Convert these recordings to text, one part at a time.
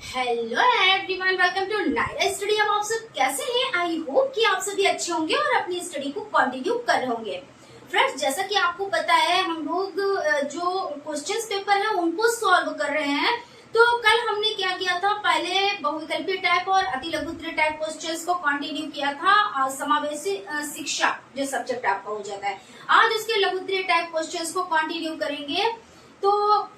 Hello everyone, welcome to Naira study. अब आप सब कैसे हैं? आई होप कि आप सभी अच्छे होंगे और अपनी स्टडी को कंटिन्यू कर रहे होंगे। फ्रेंड्स, जैसा कि आपको पता है, हम लोग जो क्वेश्चंस पेपर है उनको सॉल्व कर रहे हैं। तो कल हमने क्या किया था, पहले बहुविकल्पीय टाइप और अति लघु उत्तरीय टाइप क्वेश्चंस को कंटिन्यू किया था। समावेशी शिक्षा जो सब्जेक्ट आपका हो जाता है, आज उसके लघु उत्तरीय टाइप क्वेश्चंस को कंटिन्यू करेंगे। तो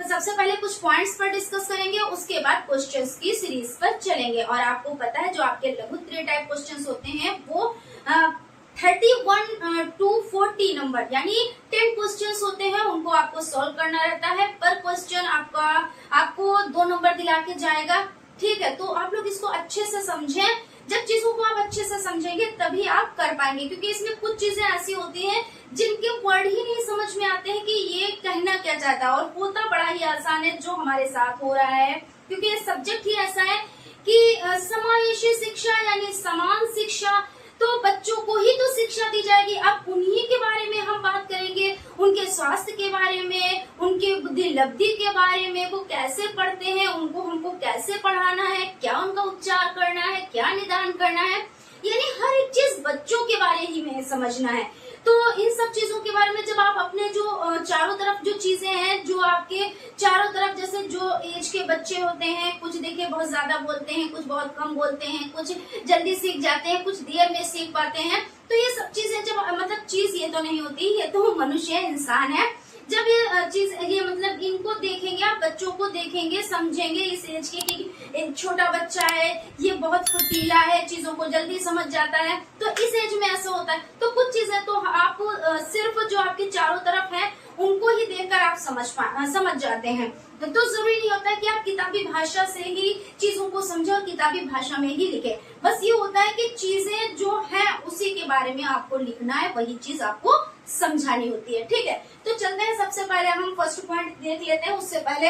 सबसे पहले कुछ पॉइंट्स पर डिस्कस करेंगे, उसके बाद क्वेश्चंस की सीरीज पर चलेंगे। और आपको पता है, जो आपके लघु उत्तरीय टाइप क्वेश्चंस होते हैं वो 31 to 40 नंबर यानी 10 क्वेश्चंस होते हैं, उनको आपको सॉल्व करना रहता है। पर क्वेश्चन आपको 2 नंबर दिला के जाएगा। ठीक है, तो आप लोग इसको अच्छे से समझें। जब चीजों को आप अच्छे से समझेंगे तभी आप कर पाएंगे, क्योंकि इसमें कुछ चीजें ऐसी होती हैं जिनके वर्ड ही नहीं समझ में आते हैं कि ये कहना क्या चाहता है। और होता बड़ा ही आसान है जो हमारे साथ हो रहा है, क्योंकि ये सब्जेक्ट ही ऐसा है कि समावेशी शिक्षा यानी समान शिक्षा, तो बच्चों को ही तो शिक्षा दी जाएगी। अब उन्हीं के बारे में हम बात करेंगे, उनके स्वास्थ्य के बारे में, उनके बुद्धि लब्धि के बारे में, वो कैसे पढ़ते हैं, उनको हमको कैसे पढ़ाना है, क्या उनका उपचार करना है, क्या निदान करना है, यानी हर एक चीज बच्चों के बारे ही में समझना है। तो इन सब चीजों के बारे में जब आप अपने जो चारों तरफ जो चीजें हैं, जो आपके चारों तरफ, जैसे जो एज के बच्चे होते हैं, कुछ देखिए बहुत ज्यादा बोलते हैं, कुछ बहुत कम बोलते हैं, कुछ जल्दी सीख जाते हैं, कुछ देर में सीख पाते हैं। तो ये सब चीजें जब मतलब चीज ये तो नहीं होती, ये तो मनुष्य इंसान है। जब ये चीज ये मतलब इनको देखेंगे, आप बच्चों को देखेंगे, समझेंगे इस एज के कि एक छोटा बच्चा है, ये बहुत फुर्तीला है, चीजों को जल्दी समझ जाता है, तो इस एज में ऐसा होता है। तो कुछ चीजें तो आप सिर्फ जो आपके चारों तरफ है उनको ही देखकर आप समझ जाते हैं। तो जरूरी नहीं होता है कि आप किताबी भाषा से ही चीजों को समझे और किताबी भाषा में ही लिखे। बस ये होता है कि चीजें जो है उसी के बारे में आपको लिखना है, वही चीज आपको समझानी होती है। ठीक है, तो चलते हैं। सबसे पहले हम फर्स्ट पॉइंट देख लेते हैं। उससे पहले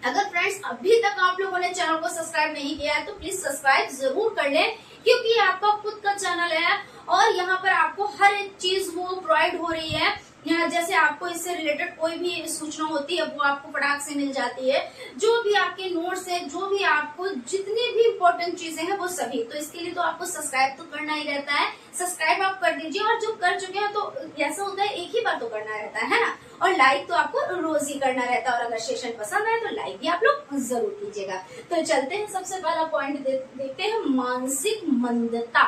अगर फ्रेंड्स अभी तक आप लोगों ने चैनल को सब्सक्राइब नहीं किया है तो प्लीज सब्सक्राइब जरूर कर लें, क्योंकि ये आपका खुद का चैनल है और यहाँ पर आपको हर एक चीज वो प्रोवाइड हो रही है। जैसे आपको इससे रिलेटेड कोई भी सूचना होती है वो आपको फटाक से मिल जाती है। जो भी आपके नोट्स है, जो भी आपको जितनी भी इम्पोर्टेंट चीजें हैं वो सभी। तो इसके लिए तो आपको सब्सक्राइब तो करना ही रहता है। सब्सक्राइब आप कर दीजिए, और जो कर चुके हैं तो ऐसा होता है एक ही बार तो करना रहता है ना। और लाइक तो आपको रोज ही करना रहता है, और अगर सेशन पसंद आए तो लाइक भी आप लोग जरूर कीजिएगा। तो चलते हैं, सबसे पहला पॉइंट देखते हैं, मानसिक मंदता।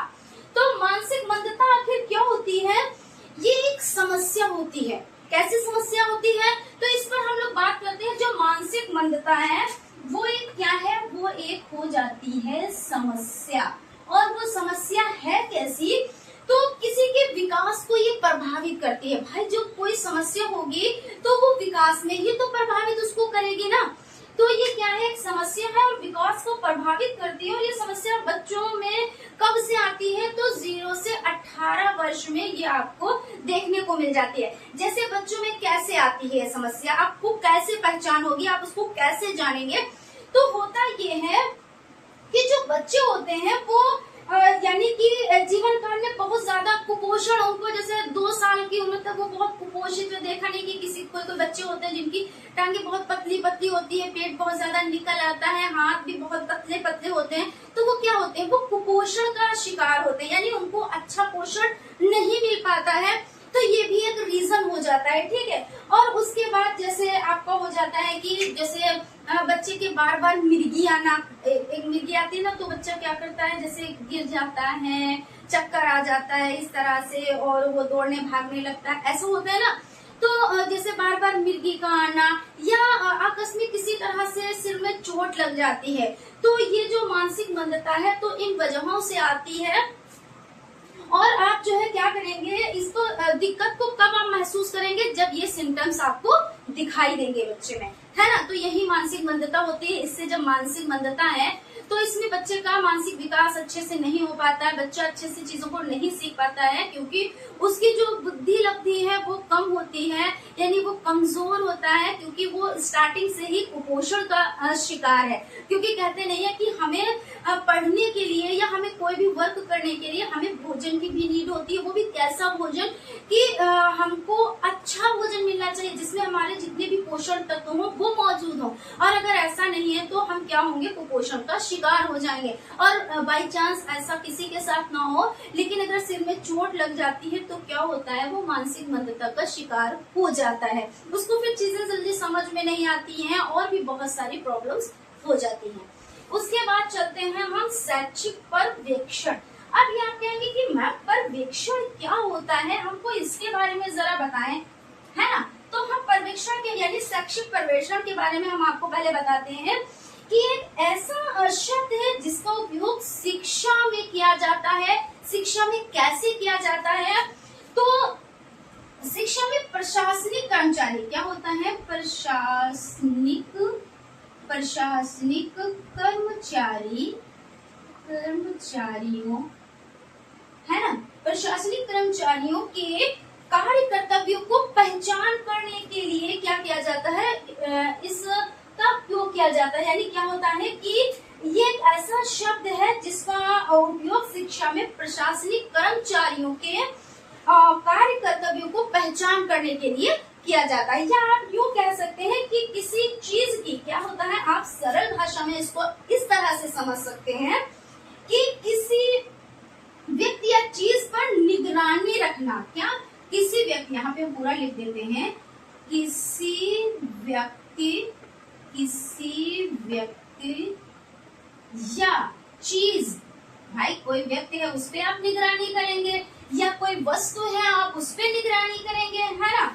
तो मानसिक मंदता आखिर क्या होती है? ये एक समस्या होती है। कैसी समस्या होती है? तो इस पर हम लोग बात करते हैं। जो मानसिक मंदता है वो एक क्या है? वो एक हो जाती है समस्या। और वो समस्या है कैसी? तो किसी के विकास को ये प्रभावित करती है। भाई, जो कोई समस्या होगी तो वो विकास में ही तो प्रभावित उसको करेगी ना। तो ये क्या है? एक समस्या है और विकास को प्रभावित करती है। और ये समस्या बच्चों में कब से आती है? तो 0 से 18 वर्ष में ये आपको देखने को मिल जाती है। जैसे बच्चों में कैसे आती है ये समस्या, आपको कैसे पहचान होगी, आप उसको कैसे जानेंगे? तो होता ये है कि जो बच्चे होते हैं वो यानी कि जीवन काल में बहुत ज्यादा कुपोषण, उनको जैसे 2 साल की उम्र तक वो बहुत कुपोषित, देखा नहीं कि किसी कोई बच्चे होते हैं जिनकी टांगे बहुत पतली पतली होती है, पेट बहुत ज्यादा निकल आता है, हाथ भी बहुत पतले पतले होते हैं। तो वो क्या होते हैं? वो कुपोषण का शिकार होते हैं, यानी उनको अच्छा पोषण नहीं मिल पाता है। तो ये भी एक रीजन हो जाता है। ठीक है, और उसके बाद जैसे आपका हो जाता है कि जैसे बच्चे के बार बार मिर्गी आना, एक मिर्गी आती है ना, तो बच्चा क्या करता है, जैसे गिर जाता है, चक्कर आ जाता है इस तरह से, और वो दौड़ने भागने लगता है, ऐसा होता है ना। तो जैसे बार बार मिर्गी का आना, या आकस्मिक किसी तरह से सिर में चोट लग जाती है, तो ये जो मानसिक मंदता है तो इन वजहों से आती है। और आप जो है क्या करेंगे, इसको दिक्कत को कब आप महसूस करेंगे? जब ये सिम्टम्स आपको दिखाई देंगे बच्चे में, है ना। तो यही मानसिक मंदता होती है। इससे जब मानसिक मंदता है तो इसमें बच्चे का मानसिक विकास अच्छे से नहीं हो पाता है, बच्चा अच्छे से चीजों को नहीं सीख पाता है, क्योंकि उसकी जो बुद्धि लब्धि है वो कम होती है, यानी वो कमजोर होता है, क्योंकि वो स्टार्टिंग से ही कुपोषण का शिकार है। क्योंकि कहते नहीं है कि हमें पढ़ने के लिए या हमें कोई भी वर्क करने के लिए हमें भोजन की भी नीड होती है, वो भी कैसा भोजन कि हमको अच्छा भोजन मिलना चाहिए जिसमें हमारे जितने भी पोषण तत्व हो वो मौजूद हो। और अगर ऐसा नहीं है तो हम क्या होंगे, कुपोषण का शिकार हो जाएंगे। और बाई चांस ऐसा किसी के साथ ना हो, लेकिन अगर सिर में चोट लग जाती है तो क्या होता है, वो मानसिक मंदता का शिकार हो जाता है, उसको फिर चीजें जल्दी समझ में नहीं आती हैं और भी बहुत सारी प्रॉब्लम्स हो जाती हैं। उसके बाद चलते हैं हम शैक्षिक पर्यवेक्षण। अब ये आप कहेंगे कि मैम पर्यवेक्षण क्या होता है, हमको इसके बारे में जरा बताएं, है ना। तो हम पर्यवेक्षण के यानी शैक्षिक पर्यवेक्षण के बारे में हम आपको पहले बताते हैं कि एक ऐसा शब्द है जिसका उपयोग शिक्षा में किया जाता है। शिक्षा में कैसे किया जाता है, तो शिक्षा में प्रशासनिक कर्मचारी क्या होता है, प्रशासनिक कर्मचारियों, है ना, प्रशासनिक कर्मचारियों के कार्य कर्तव्यों को पहचान करने के लिए क्या किया जाता है, इसका उपयोग किया जाता है। यानी क्या होता है कि ये एक ऐसा शब्द है जिसका उपयोग शिक्षा में प्रशासनिक कर्मचारियों के कार्य कर्तव्यों को पहचान करने के लिए किया जाता है। या आप यूँ कह सकते हैं कि किसी चीज की क्या होता है, आप सरल भाषा में इसको इस तरह से समझ सकते हैं कि किसी व्यक्ति या चीज पर निगरानी रखना। क्या, किसी व्यक्ति, यहाँ पे हम पूरा लिख देते हैं, किसी व्यक्ति या चीज, भाई कोई व्यक्ति है उस पे आप निगरानी करेंगे, या कोई वस्तु है आप उस पे निगरानी करेंगे, है ना।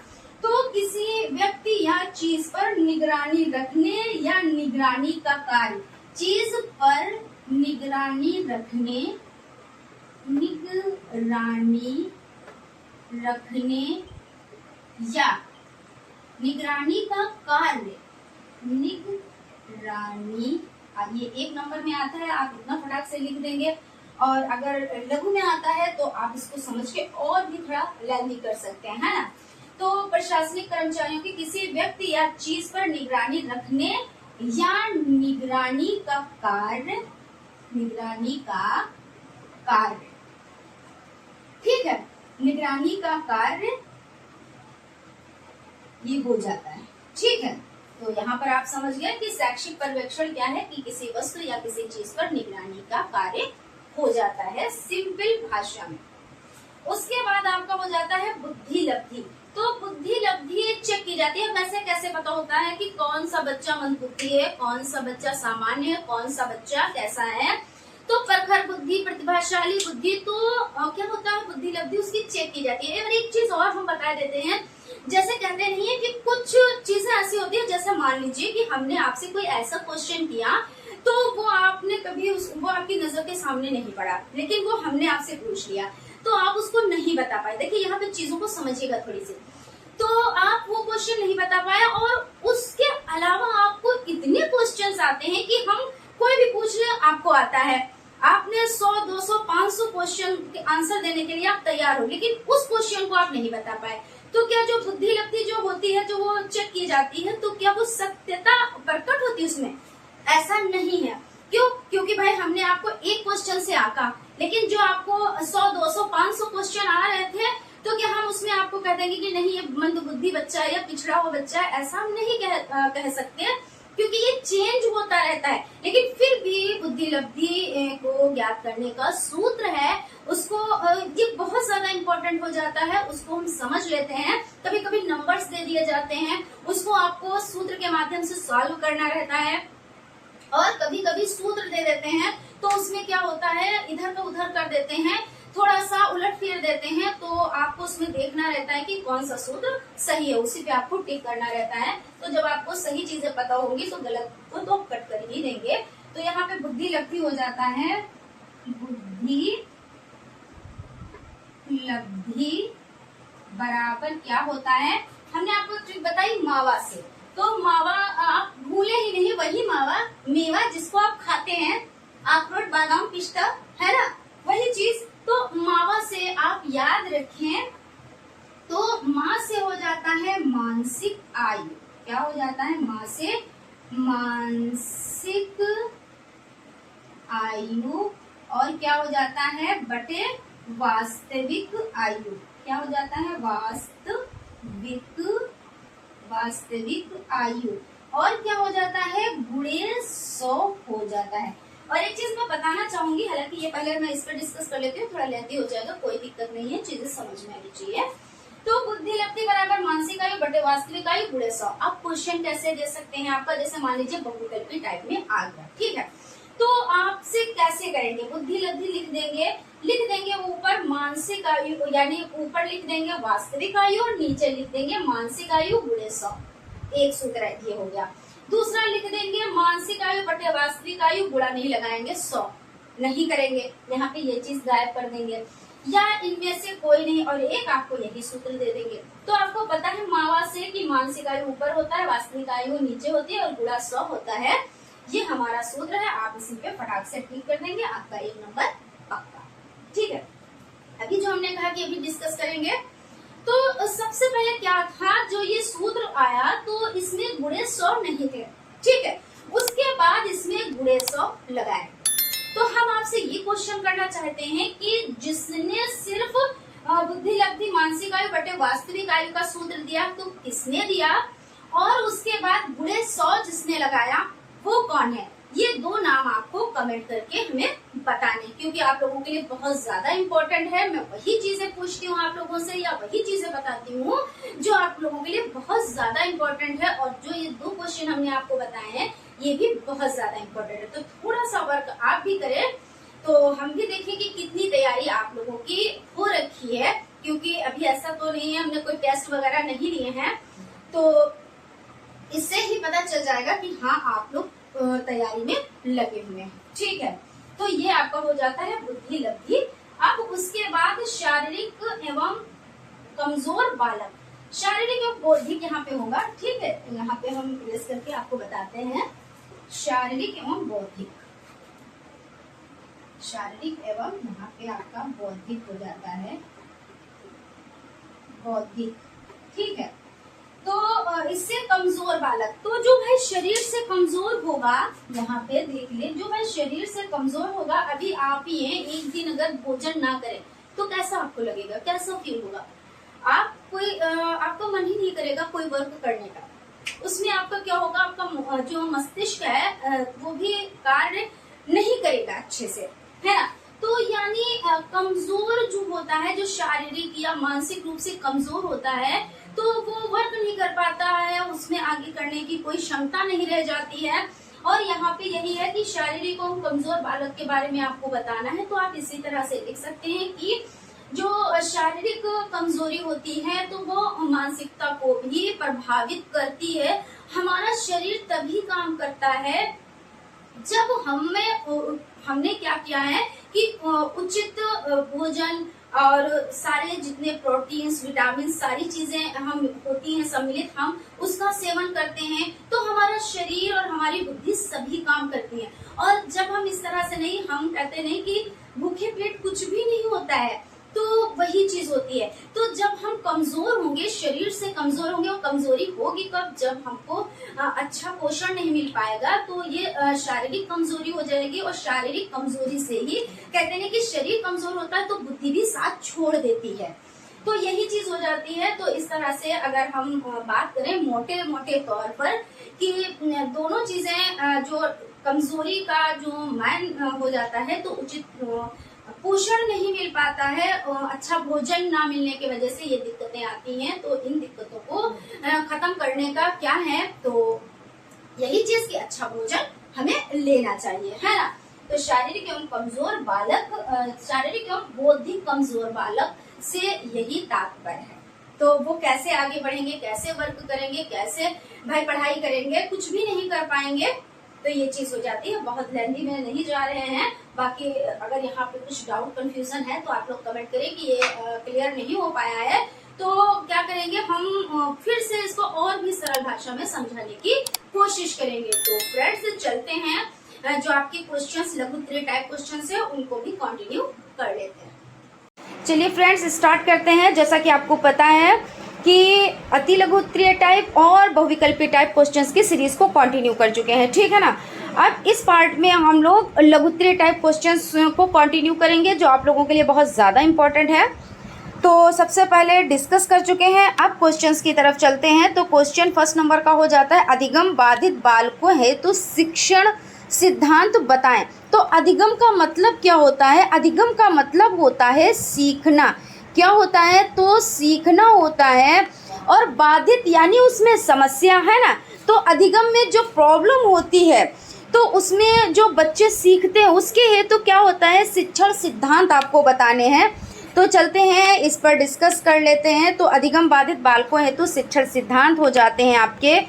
तो किसी व्यक्ति या चीज पर निगरानी रखने या निगरानी का कार्य, चीज पर निगरानी रखने या निगरानी का कार्य, निगरानी, ये एक नंबर में आता है, आप इतना फटाक से लिख देंगे। और अगर लघु में आता है तो आप इसको समझ के और भी थोड़ा लेंथी कर सकते हैं, है ना। तो प्रशासनिक कर्मचारियों की किसी व्यक्ति या चीज पर निगरानी रखने या निगरानी का कार्य, ठीक है, निगरानी का कार्य ये हो जाता है, ठीक है। तो यहाँ पर आप समझ गए कि शैक्षिक पर्यवेक्षण क्या है, कि किसी वस्तु या किसी चीज पर निगरानी का कार्य हो जाता है सिंपल भाषा में। उसके बाद आपका हो जाता है बुद्धि लब्धि। तो बुद्धि लब्धि चेक की जाती है। वैसे कैसे पता होता है कि कौन सा बच्चा मंदबुद्धि है, कौन सा बच्चा सामान्य है, कौन सा बच्चा कैसा है। तो प्रखर बुद्धि, प्रतिभाशाली बुद्धि, तो क्या होता है, बुद्धि लब्धि उसकी चेक की जाती है। और एक चीज और हम बता देते हैं, जैसे कहते नहीं है कि कुछ चीजें ऐसी होती है, जैसे मान लीजिए कि हमने आपसे कोई ऐसा क्वेश्चन किया तो वो आपने कभी वो आपकी नजर के सामने नहीं पड़ा, लेकिन वो हमने आपसे पूछ लिया तो आप उसको नहीं बता पाए। देखिए यहाँ पे चीजों को समझिएगा थोड़ी सी। तो आप वो क्वेश्चन नहीं बता पाए, और उसके अलावा आपको इतने क्वेश्चंस आते हैं कि हम कोई भी पूछ ले आपको आता है। आपने 100, 200, 500 क्वेश्चन के आंसर देने के लिए आप तैयार हो, लेकिन उस क्वेश्चन को आप नहीं बता पाए। तो क्या जो बुद्धि लब्धि जो होती है, जो वो चेक की जाती है, तो क्या वो सत्यता प्रकट होती है उसमें? ऐसा नहीं है। क्यों? क्योंकि भाई हमने आपको एक क्वेश्चन से आका, लेकिन जो आपको 100, 200, 500 क्वेश्चन आ रहे थे, तो क्या हम उसमें आपको कह देंगे कि नहीं ये मंदबुद्धि बच्चा है या पिछड़ा हुआ बच्चा है? ऐसा हम नहीं कह सकते, क्योंकि ये चेंज होता रहता है। लेकिन फिर भी बुद्धि लब्धि को ज्ञात करने का सूत्र है, उसको ये बहुत ज्यादा इम्पोर्टेंट हो जाता है, उसको हम समझ लेते हैं। कभी कभी नंबर्स दे दिए जाते हैं, उसको आपको सूत्र के माध्यम से सॉल्व करना रहता है, और कभी कभी सूत्र दे देते हैं तो उसमें क्या होता है, इधर का उधर कर देते हैं, थोड़ा सा उलट फेर देते हैं, तो आपको उसमें देखना रहता है कि कौन सा सूत्र सही है, उसी पे आपको टिक करना रहता है। तो जब आपको सही चीजें पता होंगी तो गलत को तो कट कर ही देंगे। तो यहाँ पे बुद्धि लब्धि हो जाता है, बुद्धि लब्धि बराबर क्या होता है, हमने आपको ट्रिक बताई मावा से। तो मावा आप भूले ही नहीं, वही मावा, मेवा जिसको आप खाते हैं, अखरोट, बादाम, पिस्ता, है ना, वही चीज। तो मावा से आप याद रखें, तो माँ से हो जाता है मानसिक आयु। क्या हो जाता है? माँ से मानसिक आयु, और क्या हो जाता है? बटे वास्तविक आयु। क्या हो जाता है? वास्तविक आयु। और क्या हो जाता है? गुणे 100 हो जाता है। और एक चीज मैं बताना चाहूंगी, हालांकि ये पहले मैं इस पर डिस्कस कर लेती हूँ, थोड़ा लेंथी हो जाएगा, कोई दिक्कत नहीं है, चीजें समझ में आनी चाहिए। तो बुद्धि लब्धि बराबर मानसिक आयु बटे वास्तविक आयु गुणे 100। आप क्वेश्चन कैसे दे सकते हैं आपका? जैसे मान लीजिए बहुविकल्पी टाइप में आ गया, ठीक है, तो आपसे कैसे करेंगे? बुद्धि लब्धि लिख देंगे ऊपर मानसिक आयु, यानी ऊपर लिख देंगे वास्तविक आयु और नीचे लिख देंगे मानसिक आयु गुणे 100। एक सूत्र ये हो गया। दूसरा लिख देंगे मानसिक आयु बटे वास्तविक आयु, गुणा नहीं लगाएंगे, 100 नहीं करेंगे, यहाँ पे ये चीज गायब कर देंगे, या इनमें से कोई नहीं, और एक आपको यही सूत्र दे देंगे। तो आपको पता है मावा से कि मानसिक आयु ऊपर होता है, वास्तविक आयु नीचे होती है और गुणा 100 होता है। ये हमारा सूत्र है, आप इसी पे फटाक से टिक कर देंगे, आपका 1 नंबर पक्का। ठीक है, अभी जो हमने कहा कि अभी डिस्कस करेंगे, तो सबसे पहले क्या था, जो ये सूत्र आया तो इसमें गुणे 100 नहीं थे, ठीक है, उसके बाद इसमें गुणे 100 लगाए। तो हम आपसे ये क्वेश्चन करना चाहते हैं कि जिसने सिर्फ बुद्धि लब्धि मानसिक आयु बटे वास्तविक आयु का सूत्र दिया तो किसने दिया, और उसके बाद गुणे 100 जिसने लगाया वो कौन है? ये 2 नाम आपको कमेंट करके हमें बताने, क्योंकि आप लोगों के लिए बहुत ज्यादा इम्पोर्टेंट है। मैं वही चीजें पूछती हूँ आप लोगों से, या वही चीजें बताती हूँ जो आप लोगों के लिए बहुत ज्यादा इम्पोर्टेंट है। और जो ये 2 क्वेश्चन हमने आपको बताए हैं ये भी बहुत ज्यादा इम्पोर्टेंट है। तो थोड़ा सा वर्क आप भी करें, तो हम भी देखें कि कितनी तैयारी आप लोगों की हो रखी है, क्योंकि अभी ऐसा तो नहीं है, हमने कोई टेस्ट वगैरह नहीं लिए हैं, तो इससे ही पता चल जाएगा कि हाँ आप लोग तैयारी में लगे हुए हैं। ठीक है, तो ये आपका हो जाता है बुद्धि लब्धि। अब उसके बाद शारीरिक एवं कमजोर बालक, शारीरिक एवं बौद्धिक यहाँ पे होगा, ठीक है, यहाँ पे हम प्रेस करके आपको बताते हैं। शारीरिक एवं बौद्धिक, शारीरिक एवं यहाँ पे आपका बौद्धिक हो जाता है, बौद्धिक, ठीक है। तो इससे कमजोर बालक, तो जो भाई शरीर से कमजोर होगा, यहाँ पे देख ले, जो भाई शरीर से कमजोर होगा, अभी आप ही एक दिन अगर भोजन ना करें तो कैसा आपको लगेगा, कैसा फील होगा? आप कोई आपका मन ही नहीं करेगा कोई वर्क करने का, उसमें आपका क्या होगा, आपका जो मस्तिष्क है वो भी कार्य नहीं करेगा अच्छे से, है ना। तो यानी कमजोर जो होता है, जो शारीरिक या मानसिक रूप से कमजोर होता है, तो वो वर्क नहीं कर पाता है, उसमें आगे करने की कोई क्षमता नहीं रह जाती है। और यहाँ पे यही है कि शारीरिक और कमजोर बालक के बारे में आपको बताना है, तो आप इसी तरह से लिख सकते हैं कि जो शारीरिक कमजोरी होती है तो वो मानसिकता को भी प्रभावित करती है। हमारा शरीर तभी काम करता है जब हमने क्या किया है कि उचित भोजन और सारे जितने प्रोटीन्स, विटामिन, सारी चीजें हम होती हैं सम्मिलित, हम उसका सेवन करते हैं, तो हमारा शरीर और हमारी बुद्धि सभी काम करती है। और जब हम इस तरह से नहीं, हम कहते नहीं कि भूखे पेट कुछ भी नहीं होता है, तो वही चीज होती है। तो जब हम कमजोर होंगे, शरीर से कमजोर होंगे, और कमजोरी होगी कब, जब हमको अच्छा पोषण नहीं मिल पाएगा, तो ये शारीरिक कमजोरी हो जाएगी। और शारीरिक कमजोरी से ही कहते हैं कि शरीर कमजोर होता है तो बुद्धि भी साथ छोड़ देती है, तो यही चीज हो जाती है। तो इस तरह से अगर हम बात करें मोटे मोटे तौर पर कि दोनों चीजें, जो कमजोरी का जो मान हो जाता है, तो उचित पोषण नहीं मिल पाता है, अच्छा भोजन ना मिलने की वजह से ये दिक्कतें आती हैं। तो इन दिक्कतों को खत्म करने का क्या है, तो यही चीज कि अच्छा भोजन हमें लेना चाहिए, है ना। तो शारीरिक एवं कमजोर बालक, शारीरिक एवं बौद्धिक कमजोर बालक से यही तात्पर्य है। तो वो कैसे आगे बढ़ेंगे, कैसे वर्क करेंगे, कैसे भाई पढ़ाई करेंगे, कुछ भी नहीं कर पाएंगे, तो ये चीज हो जाती है। बहुत लेंथी में नहीं जा रहे हैं, बाकी अगर यहाँ पे कुछ डाउट कंफ्यूजन है तो आप लोग कमेंट करें कि ये क्लियर नहीं हो पाया है, तो क्या करेंगे हम फिर से इसको और भी सरल भाषा में समझाने की कोशिश करेंगे। तो फ्रेंड्स चलते हैं, जो आपके क्वेश्चंस लघु उत्तरीय टाइप क्वेश्चंस है उनको भी कंटिन्यू कर लेते हैं। चलिए फ्रेंड्स स्टार्ट करते हैं। जैसा कि आपको पता है कि अति लघु उत्तरीय टाइप और बहुविकल्पीय टाइप क्वेश्चंस की सीरीज को कंटिन्यू कर चुके हैं, ठीक है ना। अब इस पार्ट में हम लोग लघु उत्तरीय टाइप क्वेश्चंस को कंटिन्यू करेंगे जो आप लोगों के लिए बहुत ज़्यादा इंपॉर्टेंट है। तो सबसे पहले डिस्कस कर चुके हैं, अब क्वेश्चंस की तरफ चलते हैं। तो क्वेश्चन फर्स्ट नंबर का हो जाता है अधिगम बाधित बालकों हेतु शिक्षण सिद्धांत बताएं। तो अधिगम का मतलब क्या होता है? अधिगम का मतलब होता है सीखना। क्या होता है? तो सीखना होता है। और बाधित यानी उसमें समस्या है ना। तो अधिगम में जो प्रॉब्लम होती है तो उसमें जो बच्चे सीखते हैं उसके हेतु क्या होता है? शिक्षण सिद्धांत आपको बताने हैं। तो चलते हैं इस पर डिस्कस कर लेते हैं। तो अधिगम बाधित बालकों हेतु शिक्षण सिद्धांत हो जाते हैं आपके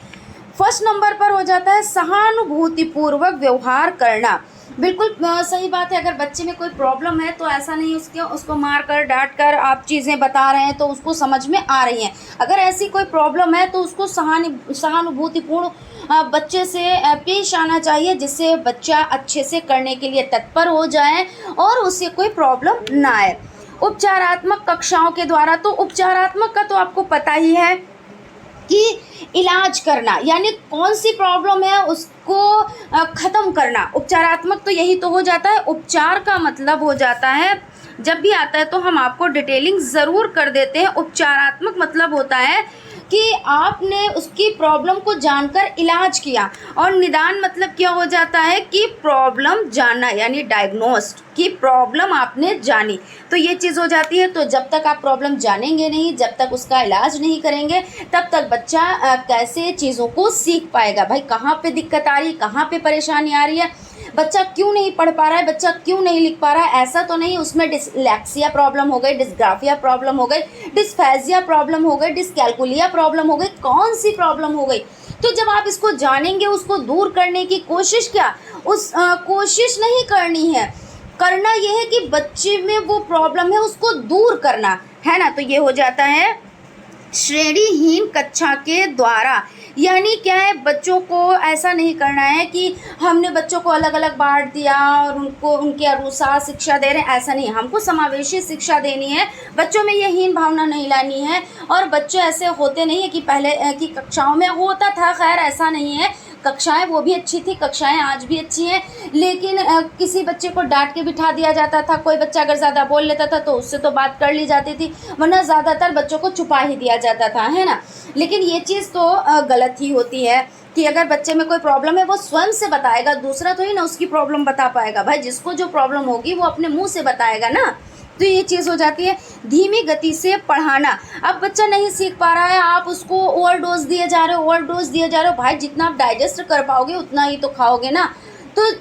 फर्स्ट नंबर पर हो जाता है सहानुभूतिपूर्वक व्यवहार करना। बिल्कुल सही बात है। अगर बच्चे में कोई प्रॉब्लम है तो ऐसा नहीं उसको मार कर डांट कर आप चीज़ें बता रहे हैं तो उसको समझ में आ रही हैं। अगर ऐसी कोई प्रॉब्लम है तो उसको सहानुभूतिपूर्ण बच्चे से पेश आना चाहिए जिससे बच्चा अच्छे से करने के लिए तत्पर हो जाए और उससे कोई प्रॉब्लम ना आए। उपचारात्मक कक्षाओं के द्वारा, तो उपचारात्मक का तो आपको पता ही है कि इलाज करना यानी कौन सी प्रॉब्लम है उसको ख़त्म करना। उपचारात्मक तो यही तो हो जाता है। उपचार का मतलब हो जाता है, जब भी आता है तो हम आपको डिटेलिंग ज़रूर कर देते हैं। उपचारात्मक मतलब होता है कि आपने उसकी प्रॉब्लम को जानकर इलाज किया। और निदान मतलब क्या हो जाता है कि प्रॉब्लम जानना यानी डायग्नोस्ट की प्रॉब्लम आपने जानी। तो ये चीज़ हो जाती है। तो जब तक आप प्रॉब्लम जानेंगे नहीं, जब तक उसका इलाज नहीं करेंगे, तब तक बच्चा कैसे चीज़ों को सीख पाएगा। भाई कहाँ पे दिक्कत आ रही है, कहाँ पे परेशानी आ रही है, बच्चा क्यों नहीं पढ़ पा रहा है, बच्चा क्यों नहीं लिख पा रहा है। ऐसा तो नहीं उसमें डिसलेक्सिया प्रॉब्लम हो गई, डिस्ग्राफिया प्रॉब्लम हो गई, डिस्फेजिया प्रॉब्लम हो गई, डिस्कैल्कुलिया प्रॉब्लम हो गई, कौन सी प्रॉब्लम हो गई। तो जब आप इसको जानेंगे उसको दूर करने की कोशिश कोशिश नहीं करनी है। करना यह है कि बच्चे में वो प्रॉब्लम है उसको दूर करना है ना। तो ये हो जाता है श्रेणीहीन कक्षा के द्वारा। यानी क्या है, बच्चों को ऐसा नहीं करना है कि हमने बच्चों को अलग अलग बांट दिया और उनको उनके अनुसार शिक्षा दे रहे हैं, ऐसा नहीं। हमको समावेशी शिक्षा देनी है, बच्चों में ये हीन भावना नहीं लानी है। और बच्चे ऐसे होते नहीं है कि पहले की कक्षाओं में होता था, खैर ऐसा नहीं है। कक्षाएं वो भी अच्छी थी, कक्षाएं आज भी अच्छी हैं, लेकिन किसी बच्चे को डांट के बिठा दिया जाता था। कोई बच्चा अगर ज़्यादा बोल लेता था तो उससे तो बात कर ली जाती थी, वरना ज़्यादातर बच्चों को छुपा ही दिया जाता था, है ना। लेकिन ये चीज़ तो गलत ही होती है कि अगर बच्चे में कोई प्रॉब्लम है वो स्वयं से बताएगा, दूसरा तो ही ना उसकी प्रॉब्लम बता पाएगा। भाई जिसको जो प्रॉब्लम होगी वो अपने मुँह से बताएगा ना। तो ये चीज़ हो जाती है। धीमी गति से पढ़ाना। अब बच्चा नहीं सीख पा रहा है, आप उसको ओवरडोज दिए जा रहे हो। भाई जितना आप डाइजेस्ट कर पाओगे उतना ही तो खाओगे ना। तो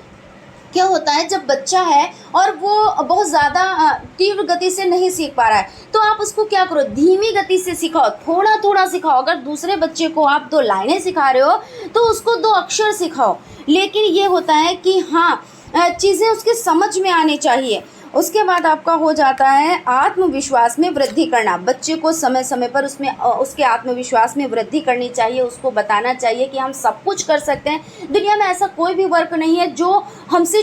क्या होता है, जब बच्चा है और वो बहुत ज़्यादा तीव्र गति से नहीं सीख पा रहा है तो आप उसको क्या करो, धीमी गति से सिखाओ, थोड़ा थोड़ा सिखाओ। अगर दूसरे बच्चे को आप 2 लाइनें सिखा रहे हो तो उसको 2 अक्षर सिखाओ। लेकिन ये होता है कि हाँ चीज़ें उसके समझ में आनी चाहिए। उसके बाद आपका हो जाता है आत्मविश्वास में वृद्धि करना। बच्चे को समय समय पर उसके आत्मविश्वास में वृद्धि करनी चाहिए। उसको बताना चाहिए कि हम सब कुछ कर सकते हैं। दुनिया में ऐसा कोई भी वर्क नहीं है जो हमसे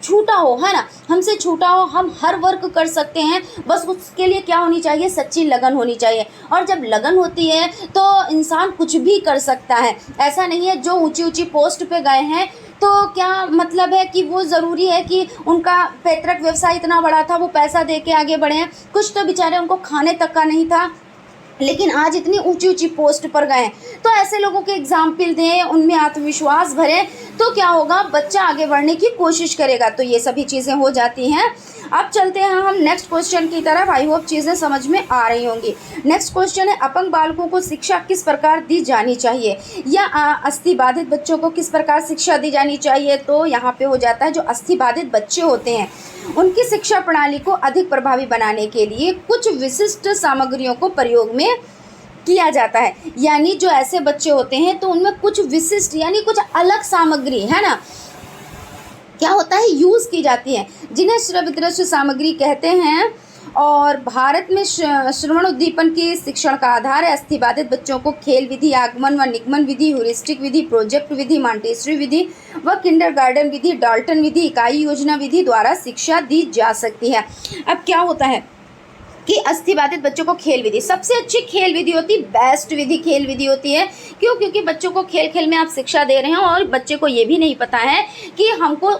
छूटा हो, है ना, हमसे छूटा हो। हम हर वर्क कर सकते हैं, बस उसके लिए क्या होनी चाहिए, सच्ची लगन होनी चाहिए। और जब लगन होती है तो इंसान कुछ भी कर सकता है। ऐसा नहीं है जो ऊंची ऊंची पोस्ट पे गए हैं तो क्या मतलब है कि वो ज़रूरी है कि उनका पैतृक व्यवसाय इतना बड़ा था, वो पैसा दे के आगे बढ़े हैं। कुछ तो बेचारे उनको खाने तक का नहीं था, लेकिन आज इतनी ऊंची ऊंची पोस्ट पर गए। तो ऐसे लोगों के एग्जाम्पल दें, उनमें आत्मविश्वास भरें, तो क्या होगा, बच्चा आगे बढ़ने की कोशिश करेगा। तो ये सभी चीज़ें हो जाती हैं। अब चलते हैं हम नेक्स्ट क्वेश्चन की तरफ। आई होप चीज़ें समझ में आ रही होंगी। नेक्स्ट क्वेश्चन है अपंग बालकों को शिक्षा किस प्रकार दी जानी चाहिए, या अस्थिबाधित बच्चों को किस प्रकार शिक्षा दी जानी चाहिए। तो यहाँ पे हो जाता है जो अस्थिबाधित बच्चे होते हैं उनकी शिक्षा प्रणाली को अधिक प्रभावी बनाने के लिए कुछ विशिष्ट सामग्रियों को प्रयोग में किया जाता है। यानी जो ऐसे बच्चे होते हैं तो उनमें कुछ विशिष्ट यानी कुछ अलग सामग्री, है ना, क्या होता है, यूज़ की जाती है, जिन्हें श्रव्य दृश्य सामग्री कहते हैं। और भारत में श्रवण उद्दीपन की शिक्षण का आधार है। अस्थिबाधित बच्चों को खेल विधि, आगमन व निगमन विधि, ह्यूरिस्टिक विधि, प्रोजेक्ट विधि, मॉन्टेसरी विधि व किंडरगार्टन विधि, डाल्टन विधि, इकाई योजना विधि द्वारा शिक्षा दी जा सकती है। अब क्या होता है कि अस्थिबाधित बच्चों को खेल विधि, सबसे अच्छी खेल विधि होती है, बेस्ट विधि खेल विधि होती है। क्यों? क्योंकि बच्चों को खेल खेल में आप शिक्षा दे रहे हैं और बच्चे को ये भी नहीं पता है कि हमको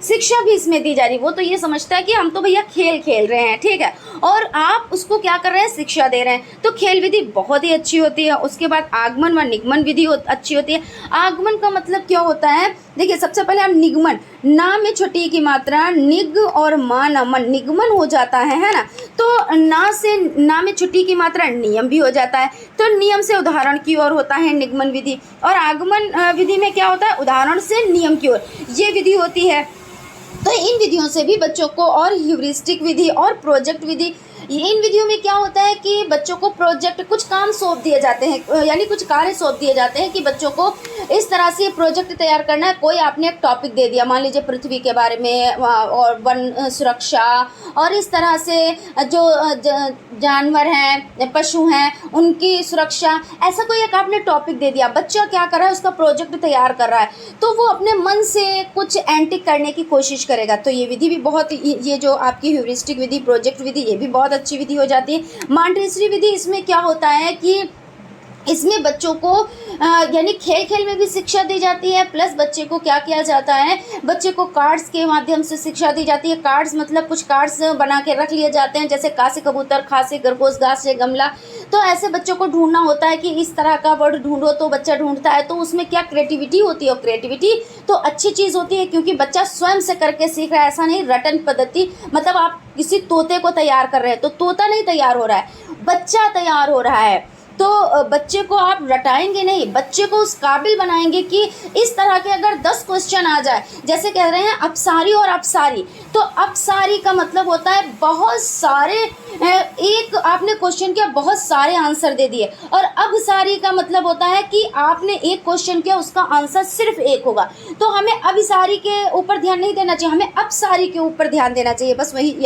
शिक्षा भी इसमें दी जा रही। वो तो ये समझता है कि हम तो भैया खेल खेल रहे हैं, ठीक है, और आप उसको क्या कर रहे हैं, शिक्षा दे रहे हैं। तो खेल विधि बहुत ही अच्छी होती है। उसके बाद आगमन व निगमन विधि अच्छी होती है। आगमन का मतलब क्या होता है, देखिए सबसे पहले हम निगमन, ना में छोटी की मात्रा, निग और मान मन, निगमन हो जाता है ना। तो ना से ना में छुट्टी की मात्रा नियम भी हो जाता है। तो नियम से उदाहरण की ओर होता है निगमन विधि, और आगमन विधि में क्या होता है, उदाहरण से नियम की ओर ये विधि होती है। तो इन विधियों से भी बच्चों को, और ह्यूरिस्टिक विधि और प्रोजेक्ट विधि, इन विधियों में क्या होता है कि बच्चों को प्रोजेक्ट, कुछ काम सौंप दिए जाते हैं, यानी कुछ कार्य सौंप दिए जाते हैं कि बच्चों को इस तरह से प्रोजेक्ट तैयार करना है। कोई आपने एक टॉपिक दे दिया, मान लीजिए पृथ्वी के बारे में और वन सुरक्षा, और इस तरह से जो जानवर हैं, पशु हैं, उनकी सुरक्षा, ऐसा कोई एक आपने टॉपिक दे दिया। बच्चा क्या कर रहा है, उसका प्रोजेक्ट तैयार कर रहा है, तो वो अपने मन से कुछ एंटिक करने की कोशिश करेगा। तो ये विधि भी बहुत, ये जो आपकी ह्यूरिस्टिक विधि, प्रोजेक्ट विधि, ये भी बहुत अच्छी विधि हो जाती है। मॉन्टेसरी विधि, इसमें क्या होता है कि इसमें बच्चों को यानी खेल खेल में भी शिक्षा दी जाती है, प्लस बच्चे को क्या किया जाता है, बच्चे को कार्ड्स के माध्यम से शिक्षा दी जाती है। कार्ड्स मतलब कुछ कार्ड्स बना के रख लिए जाते हैं, जैसे का से कबूतर, खा से खरगोश, गा से गमला। तो ऐसे बच्चों को ढूंढना होता है कि इस तरह का वर्ड ढूंढो, तो बच्चा ढूंढता है। तो उसमें क्या क्रिएटिविटी होती है, और क्रिएटिविटी तो अच्छी चीज़ होती है, क्योंकि बच्चा स्वयं से करके सीख रहा है। ऐसा नहीं रटन पद्धति, मतलब आप किसी तोते को तैयार कर रहे हैं तो तोता नहीं तैयार हो रहा है, बच्चा तैयार हो रहा है। तो बच्चे को आप रटाएंगे नहीं, बच्चे को उस काबिल बनाएंगे कि इस तरह के अगर 10 क्वेश्चन आ जाए, जैसे कह रहे हैं अपसारी और अपसारी, तो अपसारी का मतलब होता है बहुत सारे, एक आपने क्वेश्चन किया, बहुत सारे आंसर दे दिए। और अभिसारी का मतलब होता है कि आपने एक क्वेश्चन किया, उसका आंसर सिर्फ एक होगा। तो हमें अभिसारी के ऊपर ध्यान नहीं देना चाहिए, हमें अपसारी के ऊपर ध्यान देना चाहिए, बस वही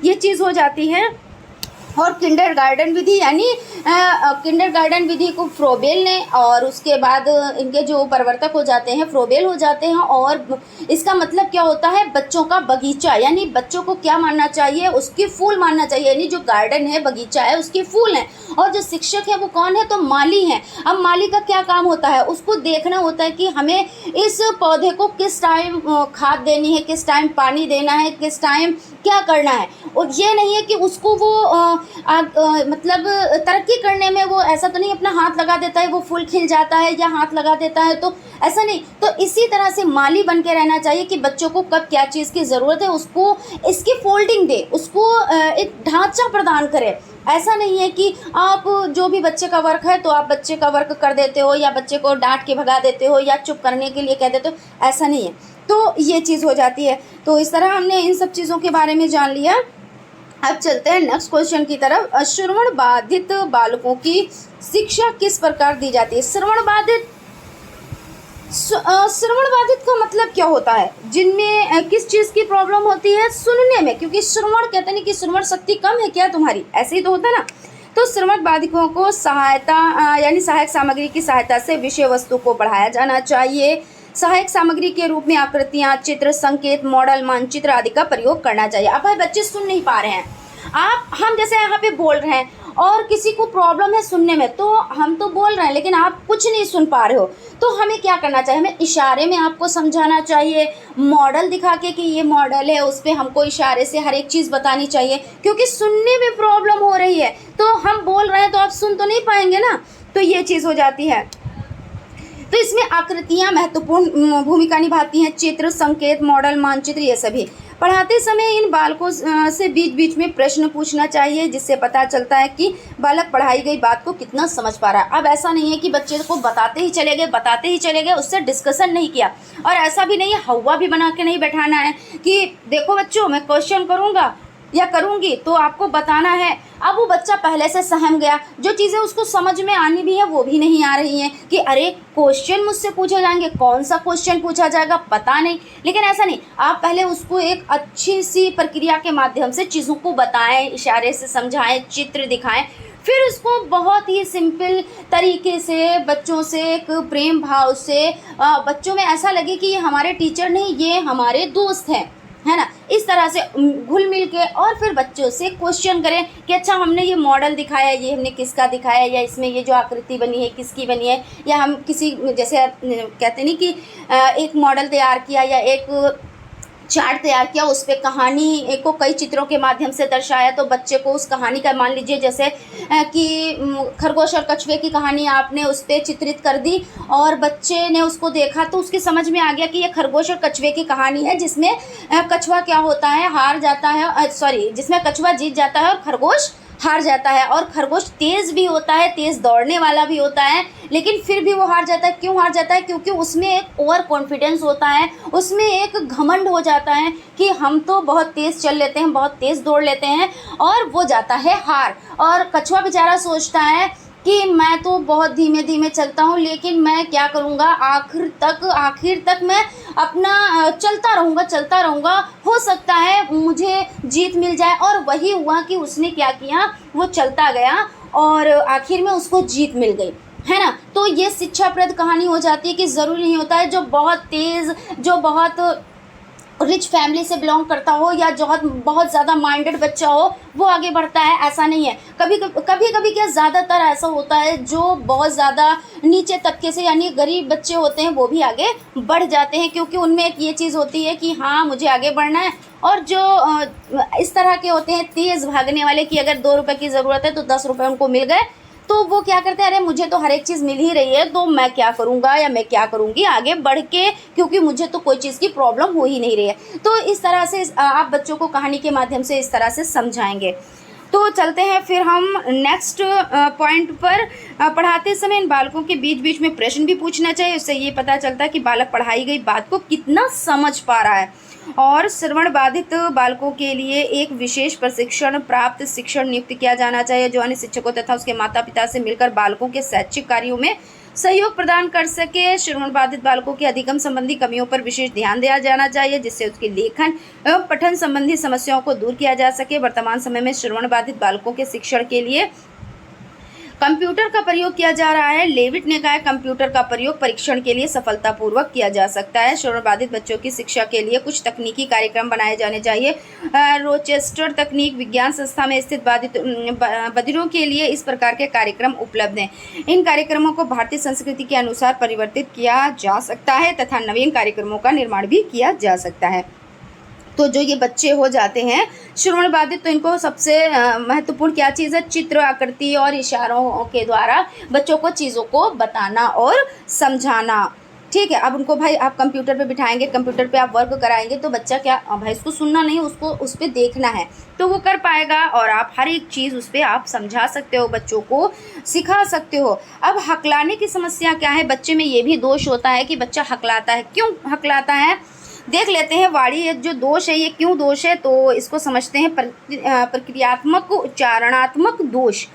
ये चीज़ हो जाती है। और किंडरगार्टन विधि, यानी किंडरगार्टन विधि को फ्रोबेल ने, और उसके बाद इनके जो प्रवर्तक हो जाते हैं फ्रोबेल हो जाते हैं। और इसका मतलब क्या होता है, बच्चों का बगीचा, यानी बच्चों को क्या मानना चाहिए, उसके फूल मानना चाहिए। यानी जो गार्डन है, बगीचा है, उसके फूल हैं। और जो शिक्षक है वो कौन है, तो माली हैं। अब माली का क्या काम होता है, उसको देखना होता है कि हमें इस पौधे को किस टाइम खाद देनी है, किस टाइम पानी देना है, किस टाइम क्या करना है। और ये नहीं है कि उसको वो मतलब तरक्की करने में वो ऐसा तो नहीं अपना हाथ लगा देता है, वो फूल खिल जाता है या हाथ लगा देता है, तो ऐसा नहीं। तो इसी तरह से माली बन के रहना चाहिए कि बच्चों को कब क्या चीज़ की ज़रूरत है, उसको इसकी फोल्डिंग दे, उसको एक ढांचा प्रदान करे। ऐसा नहीं है कि आप जो भी बच्चे का वर्क है तो आप बच्चे का वर्क कर देते हो, या बच्चे को डांट के भगा देते हो, या चुप करने के लिए कह देते हो, ऐसा नहीं है। तो ये चीज़ हो जाती है। तो इस तरह हमने इन सब चीज़ों के बारे में जान लिया। अब चलते हैं नेक्स्ट क्वेश्चन की तरफ। श्रवण बाधित बालकों की शिक्षा किस प्रकार दी जाती है। श्रवण बाधित का मतलब क्या होता है, जिनमें किस चीज़ की प्रॉब्लम होती है, सुनने में, क्योंकि श्रवण कहते हैं कि श्रवण शक्ति कम है क्या तुम्हारी, ऐसे ही तो होता है ना। तो श्रवण बाधिकों को सहायता यानी सहायक सामग्री की सहायता से विषय वस्तु को पढ़ाया जाना चाहिए। सहायक सामग्री के रूप में आकृतियाँ, चित्र, संकेत, मॉडल, मानचित्र आदि का प्रयोग करना चाहिए। अब भाई बच्चे सुन नहीं पा रहे हैं, हम जैसे यहाँ पे बोल रहे हैं और किसी को प्रॉब्लम है सुनने में, तो हम तो बोल रहे हैं लेकिन आप कुछ नहीं सुन पा रहे हो, तो हमें क्या करना चाहिए, हमें इशारे में आपको समझाना चाहिए, मॉडल दिखा के कि ये मॉडल है, उस पर हमको इशारे से हर एक चीज़ बतानी चाहिए। क्योंकि सुनने में प्रॉब्लम हो रही है, तो हम बोल रहे हैं तो आप सुन तो नहीं पाएंगे ना, तो ये चीज़ हो जाती है। तो इसमें आकृतियाँ महत्वपूर्ण भूमिका निभाती हैं, चित्र, संकेत, मॉडल, मानचित्र, ये सभी। पढ़ाते समय इन बालकों से बीच बीच में प्रश्न पूछना चाहिए, जिससे पता चलता है कि बालक पढ़ाई गई बात को कितना समझ पा रहा है। अब ऐसा नहीं है कि बच्चे को बताते ही चले गए, उससे डिस्कशन नहीं किया। और ऐसा भी नहीं है हवा भी बना के नहीं बैठाना है कि देखो बच्चों मैं क्वेश्चन करूँगा या करूँगी तो आपको बताना है। अब वो बच्चा पहले से सहम गया, जो चीज़ें उसको समझ में आनी भी है वो भी नहीं आ रही हैं कि अरे क्वेश्चन मुझसे पूछे जाएंगे, कौन सा क्वेश्चन पूछा जाएगा पता नहीं। लेकिन ऐसा नहीं, आप पहले उसको एक अच्छी सी प्रक्रिया के माध्यम से चीज़ों को बताएं, इशारे से समझाएं, चित्र दिखाएं, फिर उसको बहुत ही सिंपल तरीके से बच्चों से एक प्रेम भाव से बच्चों में ऐसा लगे कि ये हमारे टीचर नहीं, ये हमारे दोस्त हैं, है ना। इस तरह से घुल मिल के और फिर बच्चों से क्वेश्चन करें कि अच्छा हमने ये मॉडल दिखाया, ये हमने किसका दिखाया, या इसमें ये जो आकृति बनी है किसकी बनी है, या हम किसी जैसे कहते नहीं कि एक मॉडल तैयार किया या एक चार्ट तैयार किया, उस पर कहानी को कई चित्रों के माध्यम से दर्शाया, तो बच्चे को उस कहानी का, मान लीजिए जैसे कि खरगोश और कछुए की कहानी आपने उस पर चित्रित कर दी और बच्चे ने उसको देखा तो उसके समझ में आ गया कि ये खरगोश और कछुए की कहानी है, जिसमें कछुआ क्या होता है, हार जाता है, जिसमें कछुआ जीत जाता है और खरगोश हार जाता है। और खरगोश तेज़ भी होता है, तेज़ दौड़ने वाला भी होता है, लेकिन फिर भी वो हार जाता है। क्यों हार जाता है? क्योंकि उसमें एक ओवर कॉन्फिडेंस होता है, उसमें एक घमंड हो जाता है कि हम तो बहुत तेज़ चल लेते हैं, बहुत तेज़ दौड़ लेते हैं, और वो जाता है हार। और कछुआ बेचारा सोचता है कि मैं तो बहुत धीमे धीमे चलता हूँ, लेकिन मैं क्या करूँगा, आखिर तक मैं अपना चलता रहूँगा, हो सकता है मुझे जीत मिल जाए। और वही हुआ कि उसने क्या किया, वो चलता गया और आखिर में उसको जीत मिल गई, है ना। तो ये शिक्षाप्रद कहानी हो जाती है कि ज़रूरी नहीं होता है जो बहुत तेज़, जो बहुत रिच फैमिली से बिलोंग करता हो या जो बहुत ज़्यादा माइंडेड बच्चा हो वो आगे बढ़ता है, ऐसा नहीं है। कभी कभी क्या ज़्यादातर ऐसा होता है जो बहुत ज़्यादा नीचे तबके से यानी गरीब बच्चे होते हैं वो भी आगे बढ़ जाते हैं, क्योंकि उनमें एक ये चीज़ होती है कि हाँ मुझे आगे बढ़ना है। और जो इस तरह के होते हैं तेज़ भागने वाले कि अगर 2 रुपये की ज़रूरत है तो 10 रुपये उनको मिल गए, तो वो क्या करते हैं, अरे मुझे तो हर एक चीज़ मिल ही रही है तो मैं क्या करूँगा या मैं क्या करूँगी आगे बढ़ के, क्योंकि मुझे तो कोई चीज़ की प्रॉब्लम हो ही नहीं रही है। तो इस तरह से आप बच्चों को कहानी के माध्यम से इस तरह से समझाएंगे। तो चलते हैं फिर हम नेक्स्ट पॉइंट पर। पढ़ाते समय इन बालकों के बीच बीच में प्रश्न भी पूछना चाहिए, उससे ये पता चलता है कि बालक पढ़ाई गई बात को कितना समझ पा रहा है। और श्रवण बाधित बालकों के लिए एक विशेष प्रशिक्षण प्राप्त शिक्षण नियुक्त किया जाना चाहिए, जो अन्य शिक्षकों तथा उसके माता पिता से मिलकर बालकों के शैक्षिक कार्यों में सहयोग प्रदान कर सके। श्रवण बाधित बालकों के अधिगम संबंधी कमियों पर विशेष ध्यान दिया जाना चाहिए, जिससे उसके लेखन एवं पठन संबंधी समस्याओं को दूर किया जा सके। वर्तमान समय में श्रवण बाधित बालकों के शिक्षण के लिए कंप्यूटर का प्रयोग किया जा रहा है। लेविट ने कहा कंप्यूटर का प्रयोग परीक्षण के लिए सफलतापूर्वक किया जा सकता है। श्रवण बाधित बच्चों की शिक्षा के लिए कुछ तकनीकी कार्यक्रम बनाए जाने चाहिए। रोचेस्टर तकनीक विज्ञान संस्था में स्थित बधिरों के लिए इस प्रकार के कार्यक्रम उपलब्ध हैं। इन कार्यक्रमों को भारतीय संस्कृति के अनुसार परिवर्तित किया जा सकता है तथा नवीन कार्यक्रमों का निर्माण भी किया जा सकता है। तो जो ये बच्चे हो जाते हैं श्रवण बाधित, तो इनको सबसे महत्वपूर्ण क्या चीज़ है, चित्र, आकृति और इशारों के द्वारा बच्चों को चीज़ों को बताना और समझाना। ठीक है, अब उनको भाई आप कंप्यूटर पे बिठाएंगे, कंप्यूटर पे आप वर्क कराएंगे तो बच्चा क्या, भाई इसको सुनना नहीं, उसको उस पर देखना है तो वो कर पाएगा। और आप हर एक चीज़ उस पर आप समझा सकते हो, बच्चों को सिखा सकते हो। अब हकलाने की समस्या क्या है, बच्चे में ये भी दोष होता है कि बच्चा हकलाता है। क्यों हकलाता है, देख लेते हैं। वाणी जो दोष है ये क्यों दोष है, तो इसको समझते हैं। प्रक्रियात्मक उच्चारणात्मक दोष।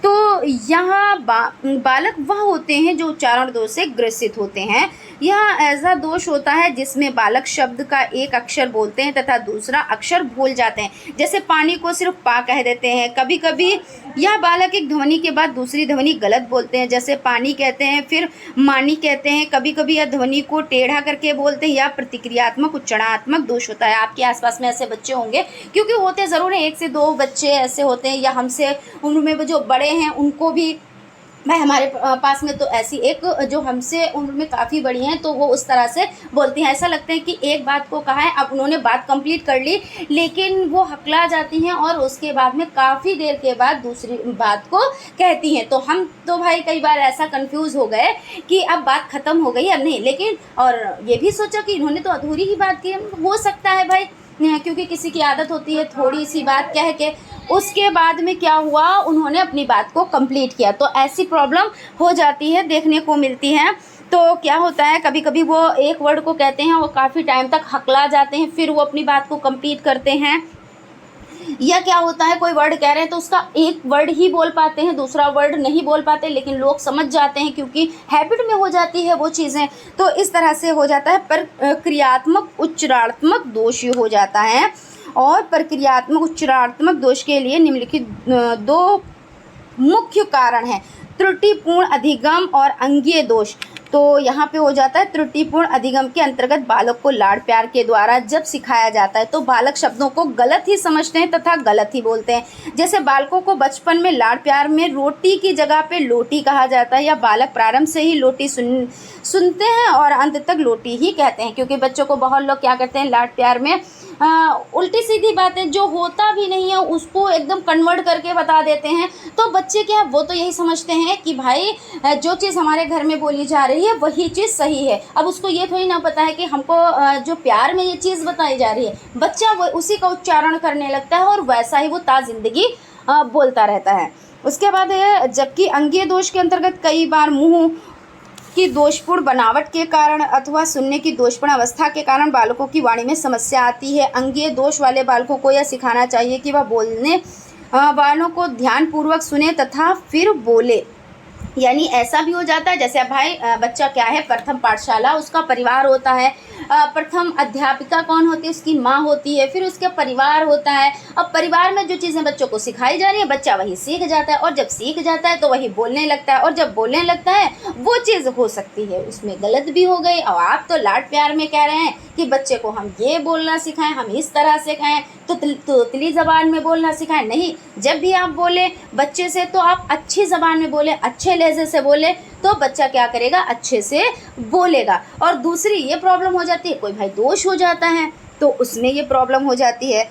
तो यहाँ बालक वह होते हैं जो उच्चारण दोष से ग्रसित होते हैं। यह ऐसा दोष होता है जिसमें बालक शब्द का एक अक्षर बोलते हैं तथा दूसरा अक्षर भूल जाते हैं। जैसे पानी को सिर्फ पा कह देते हैं। कभी कभी यह बालक एक ध्वनि के बाद दूसरी ध्वनि गलत बोलते हैं, जैसे पानी कहते हैं फिर मानी कहते हैं। कभी कभी यह ध्वनि को टेढ़ा करके बोलते हैं। या प्रतिक्रियात्मक उच्चारणात्मक दोष होता है। आपके आसपास में ऐसे बच्चे होंगे, क्योंकि होते ज़रूर हैं, 1 से 2 बच्चे ऐसे होते हैं, या हमसे उम्र में जो बड़े हैं उनको भी, भाई हमारे पास में तो ऐसी एक जो हमसे उम्र में काफ़ी बड़ी हैं तो वो उस तरह से बोलती हैं। ऐसा लगता है कि एक बात को कहा है, अब उन्होंने बात कंप्लीट कर ली, लेकिन वो हकला जाती हैं और उसके बाद में काफ़ी देर के बाद दूसरी बात को कहती हैं। तो हम तो भाई कई बार ऐसा कंफ्यूज हो गए कि अब बात ख़त्म हो गई अब नहीं, लेकिन और ये भी सोचा कि इन्होंने तो अधूरी ही बात की। हो सकता है भाई, क्योंकि किसी की आदत होती है थोड़ी सी बात कह के उसके बाद में क्या हुआ, उन्होंने अपनी बात को कंप्लीट किया। तो ऐसी प्रॉब्लम हो जाती है, देखने को मिलती है। तो क्या होता है, कभी कभी वो एक वर्ड को कहते हैं, वो काफ़ी टाइम तक हकला जाते हैं, फिर वो अपनी बात को कंप्लीट करते हैं। या क्या होता है, कोई वर्ड कह रहे हैं तो उसका एक वर्ड ही बोल पाते हैं, दूसरा वर्ड नहीं बोल पाते, लेकिन लोग समझ जाते हैं क्योंकि हैबिट में हो जाती है वो चीज़ें। तो इस तरह से हो जाता है। पर क्रियात्मक उच्चारात्मक दोष हो जाता है। और प्रक्रियात्मक उच्चारात्मक दोष के लिए निम्नलिखित दो मुख्य कारण हैं, त्रुटिपूर्ण अधिगम और अंगीय दोष। तो यहाँ पे हो जाता है त्रुटिपूर्ण अधिगम के अंतर्गत बालक को लाड़ प्यार के द्वारा जब सिखाया जाता है तो बालक शब्दों को गलत ही समझते हैं तथा गलत ही बोलते हैं। जैसे बालकों को बचपन में लाड़ प्यार में रोटी की जगह पे लोटी कहा जाता है, या बालक प्रारंभ से ही लोटी सुनते हैं और अंत तक लोटी ही कहते हैं। क्योंकि बच्चों को बहुत लोग क्या करते हैं, लाड़ प्यार में उल्टी सीधी बातें जो होता भी नहीं है उसको एकदम कन्वर्ट करके बता देते हैं। तो बच्चे क्या, वो तो यही समझते हैं कि भाई जो चीज़ हमारे घर में बोली जा रही है वही चीज़ सही है। अब उसको ये थोड़ी ना पता है कि हमको जो प्यार में ये चीज़ बताई जा रही है, बच्चा वो उसी का उच्चारण करने लगता है और वैसा ही वो ज़िंदगी बोलता रहता है। उसके बाद जबकि अंगीय दोष के अंतर्गत कई बार मुँह की दोषपूर्ण बनावट के कारण अथवा सुनने की दोषपूर्ण अवस्था के कारण बालकों की वाणी में समस्या आती है। अंगीय दोष वाले बालकों को यह सिखाना चाहिए कि वह बोलने वालों को ध्यानपूर्वक सुने तथा फिर बोले। यानी ऐसा भी हो जाता है, जैसे अब भाई बच्चा क्या है, प्रथम पाठशाला उसका परिवार होता है, प्रथम अध्यापिका कौन होती है, उसकी माँ होती है, फिर उसका परिवार होता है। अब परिवार में जो चीज़ें बच्चों को सिखाई जा रही है बच्चा वही सीख जाता है, और जब सीख जाता है तो वही बोलने लगता है, और जब बोलने लगता है वो चीज़ हो सकती है उसमें गलत भी हो गई। और आप तो लाड प्यार में कह रहे हैं कि बच्चे को हम ये बोलना सिखाएं, हम इस तरह से कहें, तो तोतली ज़बान में बोलना सिखाएं। नहीं, जब भी आप बोले बच्चे से तो आप अच्छी ज़बान में बोले, अच्छे लहजे से बोले, तो बच्चा क्या करेगा, अच्छे से बोलेगा। और दूसरी ये प्रॉब्लम हो जाती है, कोई भाई दोष हो जाता है तो उसमें ये प्रॉब्लम हो जाती है।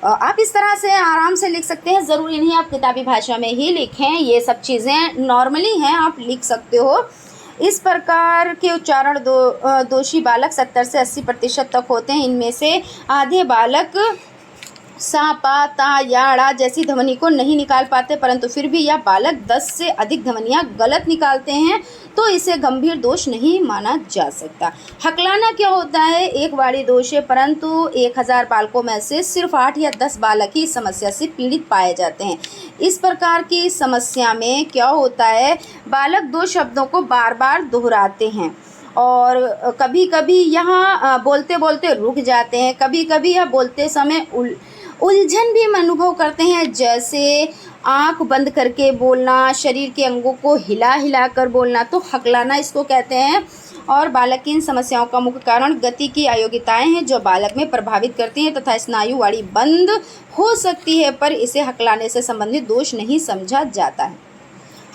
आप इस तरह से आराम से लिख सकते हैं, ज़रूरी नहीं आप किताबी भाषा में ही लिखें, ये सब चीज़ें नॉर्मली हैं, आप लिख सकते हो। इस प्रकार के उच्चारण दोषी बालक 70 से 80% तक होते हैं। इनमें से आधे बालक सा, पा, ता, या, ड़ा जैसी ध्वनि को नहीं निकाल पाते, परंतु फिर भी यह बालक 10 से अधिक ध्वनियाँ गलत निकालते हैं तो इसे गंभीर दोष नहीं माना जा सकता। हकलाना क्या होता है, एक वाणी दोष है, परंतु 1000 बालकों में से सिर्फ 8 या 10 बालक ही इस समस्या से पीड़ित पाए जाते हैं। इस प्रकार की समस्या में क्या होता है, बालक दो शब्दों को बार बार दोहराते हैं और कभी कभी यहाँ बोलते बोलते रुक जाते हैं, कभी कभी यह बोलते समय उलझन भी अनुभव करते हैं, जैसे आंख बंद करके बोलना, शरीर के अंगों को हिला हिला कर बोलना, तो हकलाना इसको कहते हैं। और बालक की इन समस्याओं का मुख्य कारण गति की अयोग्यताएं हैं जो बालक में प्रभावित करती हैं तथा स्नायु वाणी बंद हो सकती है, पर इसे हकलाने से संबंधित दोष नहीं समझा जाता है।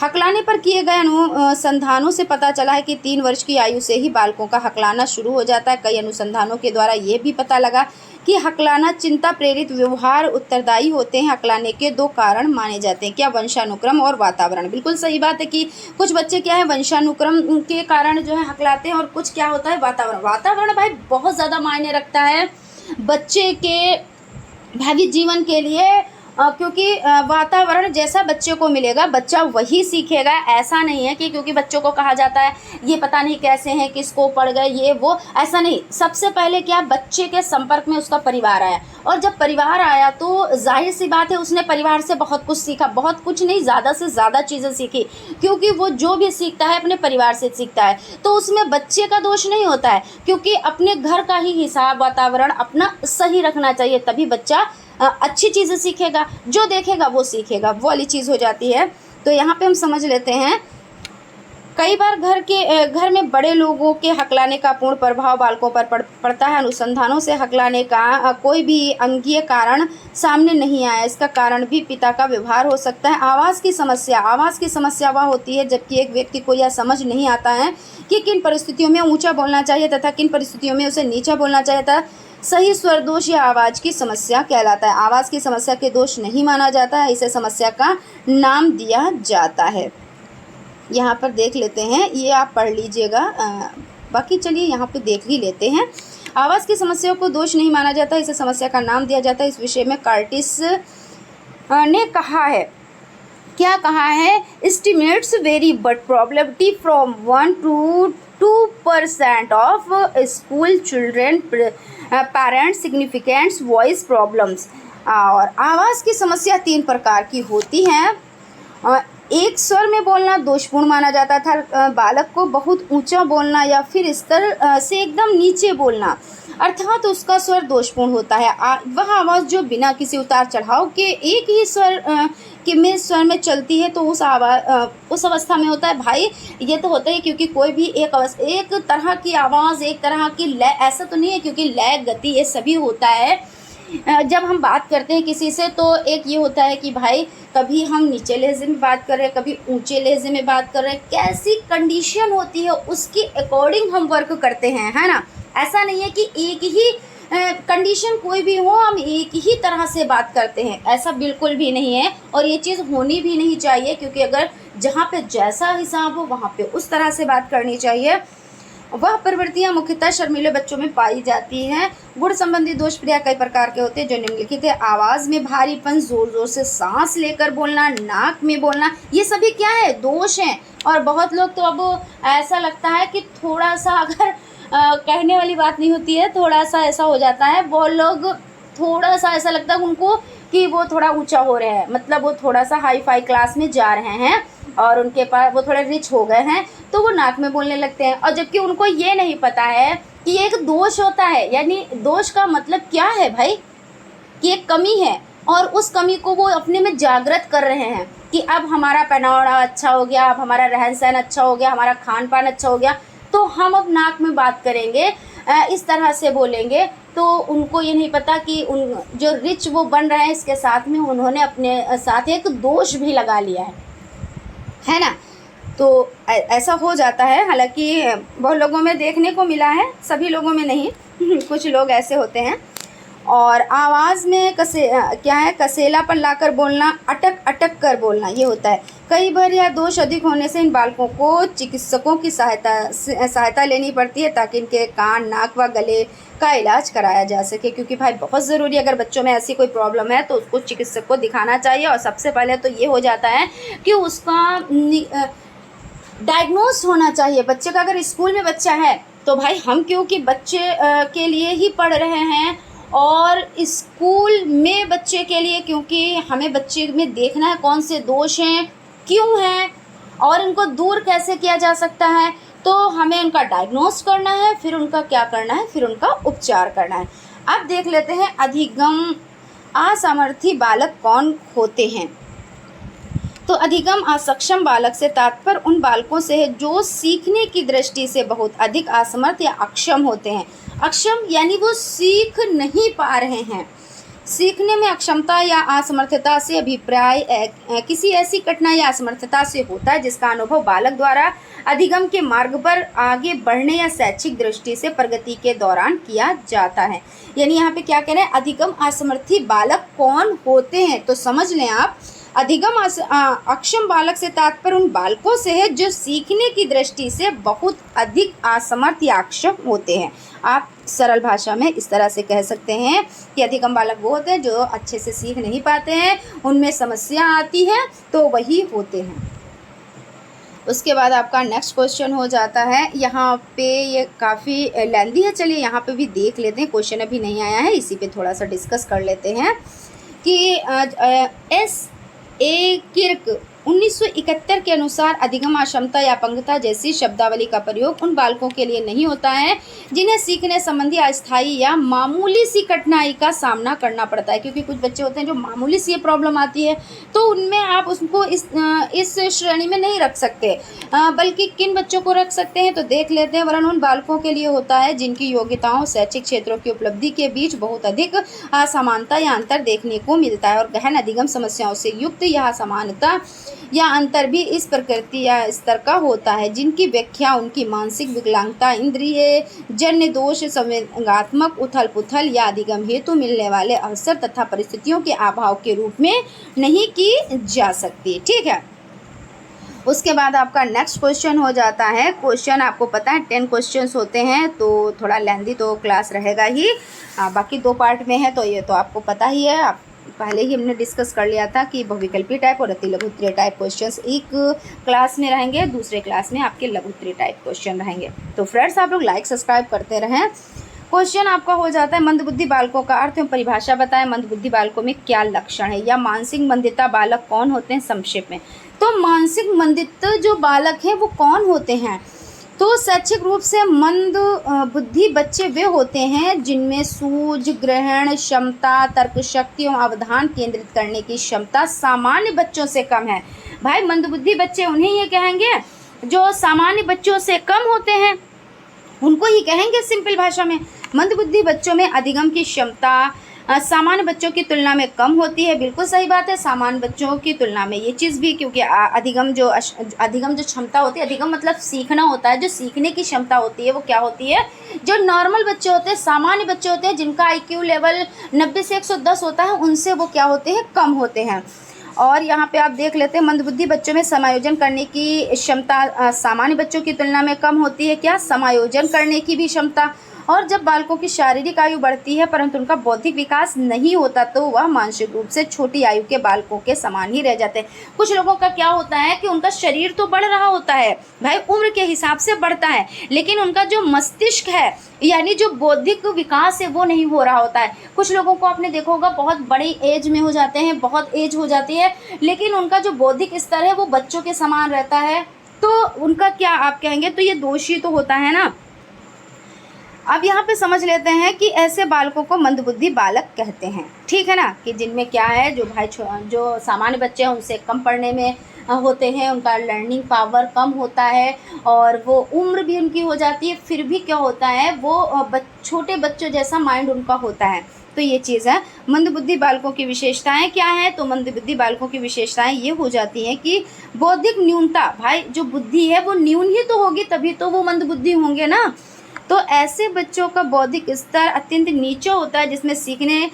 हकलाने पर किए गए अनुसंधानों से पता चला है कि 3 वर्ष की आयु से ही बालकों का हकलाना शुरू हो जाता है। कई अनुसंधानों के द्वारा ये भी पता लगा कि हकलाना चिंता प्रेरित व्यवहार उत्तरदायी होते हैं। हकलाने के 2 कारण माने जाते हैं, क्या, वंशानुक्रम और वातावरण। बिल्कुल सही बात है कि कुछ बच्चे क्या है वंशानुक्रम के कारण जो है हकलाते हैं, और कुछ क्या होता है वातावरण। वातावरण भाई बहुत ज़्यादा मायने रखता है बच्चे के भावी जीवन के लिए, क्योंकि वातावरण जैसा बच्चे को मिलेगा बच्चा वही सीखेगा। ऐसा नहीं है कि क्योंकि बच्चों को कहा जाता है ये पता नहीं कैसे हैं, किसको पड़ गए, ये वो, ऐसा नहीं। सबसे पहले क्या, बच्चे के संपर्क में उसका परिवार आया, और जब परिवार आया तो जाहिर सी बात है उसने परिवार से बहुत कुछ सीखा, बहुत कुछ नहीं, ज़्यादा से ज़्यादा चीज़ें सीखी, क्योंकि वो जो भी सीखता है अपने परिवार से सीखता है। तो उसमें बच्चे का दोष नहीं होता है, क्योंकि अपने घर का ही हिसाब वातावरण अपना सही रखना चाहिए, तभी बच्चा अच्छी चीज़ें सीखेगा, जो देखेगा वो सीखेगा, वो वाली चीज़ हो जाती है। तो यहाँ पे हम समझ लेते हैं, कई बार घर में बड़े लोगों के हकलाने का पूर्ण प्रभाव बालकों पर पड़ता है। अनुसंधानों से हकलाने का कोई भी अंगीय कारण सामने नहीं आया। इसका कारण भी पिता का व्यवहार हो सकता है। आवाज़ की समस्या वह होती है जबकि एक व्यक्ति को यह समझ नहीं आता है कि किन परिस्थितियों में ऊँचा बोलना चाहिए तथा किन परिस्थितियों में उसे नीचा बोलना चाहिए था। सही स्वर दोष या आवाज़ की समस्या कहलाता है। आवाज़ की समस्या के दोष नहीं माना जाता है, इसे समस्या का नाम दिया जाता है। यहाँ पर देख लेते हैं, ये आप पढ़ लीजिएगा, बाकी चलिए यहाँ पे देख ही लेते हैं। आवाज़ की समस्या को दोष नहीं माना जाता, इसे समस्या का नाम दिया जाता है। इस विषय में कार्टिस ने कहा है, क्या कहा है, estimates very but probability from 1 to 2% of school children parents significant voice problems. और आवाज़ की समस्या 3 प्रकार की होती हैं। एक स्वर में बोलना दोषपूर्ण माना जाता था, बालक को बहुत ऊंचा बोलना या फिर स्तर से एकदम नीचे बोलना अर्थात उसका स्वर दोषपूर्ण होता है। वह आवाज़ जो बिना किसी उतार चढ़ाव के एक ही स्वर में चलती है तो उस अवस्था में होता है। भाई ये तो होता है क्योंकि कोई भी एक तरह की आवाज़, एक तरह की लय, ऐसा तो नहीं है क्योंकि लय, गति ये सभी होता है। जब हम बात करते हैं किसी से तो एक ये होता है कि भाई कभी हम नीचे लहजे में बात कर रहे हैं, कभी ऊंचे लहजे में बात कर रहे हैं, कैसी कंडीशन होती है उसकी अकॉर्डिंग हम वर्क करते हैं, है ना। ऐसा नहीं है कि एक ही कंडीशन कोई भी हो हम एक ही तरह से बात करते हैं, ऐसा बिल्कुल भी नहीं है और ये चीज़ होनी भी नहीं चाहिए क्योंकि अगर जहाँ पे जैसा हिसाब हो वहाँ पे उस तरह से बात करनी चाहिए। वह प्रवृत्तियाँ मुख्यतः शर्मीले बच्चों में पाई जाती हैं। गुण संबंधी दोष क्रिया कई प्रकार के होते हैं जो निम्नलिखित है। आवाज़ में भारीपन, जोर जोर से सांस लेकर बोलना, नाक में बोलना, ये सभी क्या है, दोष हैं। और बहुत लोग तो अब ऐसा लगता है कि थोड़ा सा अगर कहने वाली बात नहीं होती है, थोड़ा सा ऐसा हो जाता है, वो लोग थोड़ा सा ऐसा लगता है उनको कि वो थोड़ा ऊंचा हो रहे हैं, मतलब वो थोड़ा सा हाई फाई क्लास में जा रहे हैं और उनके पास वो थोड़े रिच हो गए हैं तो वो नाक में बोलने लगते हैं। और जबकि उनको ये नहीं पता है कि ये एक दोष होता है, यानी दोष का मतलब क्या है भाई, कि एक कमी है और उस कमी को वो अपने में जागृत कर रहे हैं कि अब हमारा पहनावा अच्छा हो गया, अब हमारा रहन सहन अच्छा हो गया, हमारा खान पान अच्छा हो गया, तो हम अब नाक में बात करेंगे, इस तरह से बोलेंगे। तो उनको ये नहीं पता कि उन जो रिच वो बन रहे हैं इसके साथ में उन्होंने अपने साथ एक दोष भी लगा लिया है ना। तो ऐसा हो जाता है, हालांकि बहुत लोगों में देखने को मिला है, सभी लोगों में नहीं कुछ लोग ऐसे होते हैं। और आवाज़ में क्या है, कसेलापन लाकर बोलना, अटक अटक कर बोलना, ये होता है। कई बार यह दोष अधिक होने से इन बालकों को चिकित्सकों की सहायता लेनी पड़ती है ताकि इनके कान, नाक व गले का इलाज कराया जा सके, क्योंकि भाई बहुत ज़रूरी, अगर बच्चों में ऐसी कोई प्रॉब्लम है तो उसको चिकित्सक को दिखाना चाहिए। और सबसे पहले तो ये हो जाता है कि उसका डायग्नोस होना चाहिए बच्चे का। अगर स्कूल में बच्चा है तो भाई हम क्योंकि बच्चे के लिए ही पढ़ रहे हैं और स्कूल में बच्चे के लिए, क्योंकि हमें बच्चे में देखना है कौन से दोष हैं, क्यों हैं और इनको दूर कैसे किया जा सकता है, तो हमें उनका डायग्नोस करना है, फिर उनका क्या करना है, फिर उनका उपचार करना है। अब देख लेते हैं अधिगम असामर्थ्य बालक कौन होते हैं। तो अधिगम असक्षम बालक से तात्पर्य उन बालकों से है जो सीखने की दृष्टि से बहुत अधिक असमर्थ या अक्षम होते हैं। अक्षम यानी वो सीख नहीं पा रहे हैं। सीखने में अक्षमता या असमर्थता से अभिप्राय किसी ऐसी कठिनाई या असमर्थता से होता है जिसका अनुभव बालक द्वारा अधिगम के मार्ग पर आगे बढ़ने या शैक्षिक दृष्टि से प्रगति के दौरान किया जाता है। यानी यहाँ पे क्या कह रहे हैं, अधिगम असमर्थी बालक कौन होते हैं, तो समझ लें आप, अधिगम अक्षम बालक से तात्पर्य उन बालकों से है जो सीखने की दृष्टि से बहुत अधिक असमर्थ या अक्षम होते हैं। आप सरल भाषा में इस तरह से कह सकते हैं कि अधिगम बालक वो होते हैं जो अच्छे से सीख नहीं पाते हैं, उनमें समस्या आती है, तो वही होते हैं। उसके बाद आपका नेक्स्ट क्वेश्चन हो जाता है, यहाँ पे ये काफ़ी लेंदी है, चलिए यहाँ पे भी देख लेते हैं, क्वेश्चन अभी नहीं आया है, इसी पे थोड़ा सा डिस्कस कर लेते हैं कि ए किर्क 1971 के अनुसार अधिगम अक्षमता या अपंगता जैसी शब्दावली का प्रयोग उन बालकों के लिए नहीं होता है जिन्हें सीखने संबंधी अस्थायी या मामूली सी कठिनाई का सामना करना पड़ता है। क्योंकि कुछ बच्चे होते हैं जो मामूली सी प्रॉब्लम आती है तो उनमें आप उसको इस श्रेणी में नहीं रख सकते, बल्कि किन बच्चों को रख सकते हैं तो देख लेते हैं। वरन उन बालकों के लिए होता है जिनकी योग्यताओं, शैक्षिक क्षेत्रों की उपलब्धि के बीच बहुत अधिक असमानता या अंतर देखने को मिलता है और गहन अधिगम समस्याओं से युक्त यह असमानता या अंतर भी इस प्रकृति या स्तर का होता है जिनकी व्याख्या उनकी मानसिक विकलांगता, इंद्रिय जन्य दोष, संवेगात्मक उथल पुथल या अधिगम हेतु मिलने वाले अवसर तथा परिस्थितियों के अभाव के रूप में नहीं की जा सकती। ठीक है, उसके बाद आपका नेक्स्ट क्वेश्चन हो जाता है, क्वेश्चन आपको पता है 10 क्वेश्चंस होते हैं तो थोड़ा लेंदी तो क्लास रहेगा ही, बाकी 2 पार्ट में है तो ये तो आपको पता ही है, आप पहले ही हमने डिस्कस कर लिया था कि बहुविकल्पी टाइप और अति लघु उत्तरीय टाइप क्वेश्चंस एक क्लास में रहेंगे, दूसरे क्लास में आपके लघु उत्तरीय टाइप क्वेश्चन रहेंगे। तो फ्रेंड्स आप लोग लाइक सब्सक्राइब करते रहें। क्वेश्चन आपका हो जाता है मंदबुद्धि बालकों का अर्थ एवं परिभाषा बताएं। मंदबुद्धि बालकों में क्या लक्षण है या मानसिक मंदिता बालक कौन होते हैं संक्षेप में। तो मानसिक मंदित जो बालक हैं वो कौन होते हैं। तो शैक्षिक रूप से मंद बुद्धि बच्चे वे होते हैं जिनमें सूझ, ग्रहण क्षमता, तर्क शक्ति एवं अवधान केंद्रित करने की क्षमता सामान्य बच्चों से कम है। भाई मंदबुद्धि बच्चे उन्हें ये कहेंगे जो सामान्य बच्चों से कम होते हैं, उनको ही कहेंगे सिंपल भाषा में। मंदबुद्धि बच्चों में अधिगम की क्षमता सामान्य बच्चों की तुलना में कम होती है। बिल्कुल सही बात है, सामान्य बच्चों की तुलना में ये चीज़ भी, क्योंकि अधिगम जो क्षमता होती है, अधिगम मतलब सीखना होता है, जो सीखने की क्षमता होती है वो क्या होती है, जो नॉर्मल बच्चे होते हैं, सामान्य बच्चे होते हैं जिनका IQ लेवल 90 से 110 होता है, उनसे वो क्या होते हैं, कम होते हैं। और यहाँ पे आप देख लेते हैं मंदबुद्धि बच्चों में समायोजन करने की क्षमता सामान्य बच्चों की तुलना में कम होती है। क्या, समायोजन करने की भी क्षमता। और जब बालकों की शारीरिक आयु बढ़ती है परंतु उनका बौद्धिक विकास नहीं होता तो वह मानसिक रूप से छोटी आयु के बालकों के समान ही रह जाते हैं। कुछ लोगों का क्या होता है कि उनका शरीर तो बढ़ रहा होता है, भाई उम्र के हिसाब से बढ़ता है, लेकिन उनका जो मस्तिष्क है यानी जो बौद्धिक विकास है वो नहीं हो रहा होता है। कुछ लोगों को आपने देखा होगा बहुत बड़ी एज में हो जाते हैं, बहुत एज हो जाती है, लेकिन उनका जो बौद्धिक स्तर है वो बच्चों के समान रहता है। तो उनका क्या आप कहेंगे, तो ये दोषी तो होता है ना। अब यहाँ पे समझ लेते हैं कि ऐसे बालकों को मंदबुद्धि बालक कहते हैं, ठीक है ना, कि जिनमें क्या है, जो भाई जो सामान्य बच्चे हैं उनसे कम पढ़ने में होते हैं, उनका लर्निंग पावर कम होता है और वो उम्र भी उनकी हो जाती है, फिर भी क्या होता है वो छोटे बच्चों जैसा माइंड उनका होता है। तो ये चीज़ है। मंदबुद्धि बालकों की विशेषताएं क्या हैं, तो मंदबुद्धि बालकों की विशेषताएं ये हो जाती हैं कि बौद्धिक न्यूनता, भाई जो बुद्धि है वो न्यून ही तो होगी तभी तो वो मंदबुद्धि होंगे ना। तो ऐसे बच्चों का बौद्धिक स्तर अत्यंत नीचा होता है जिसमें सीखने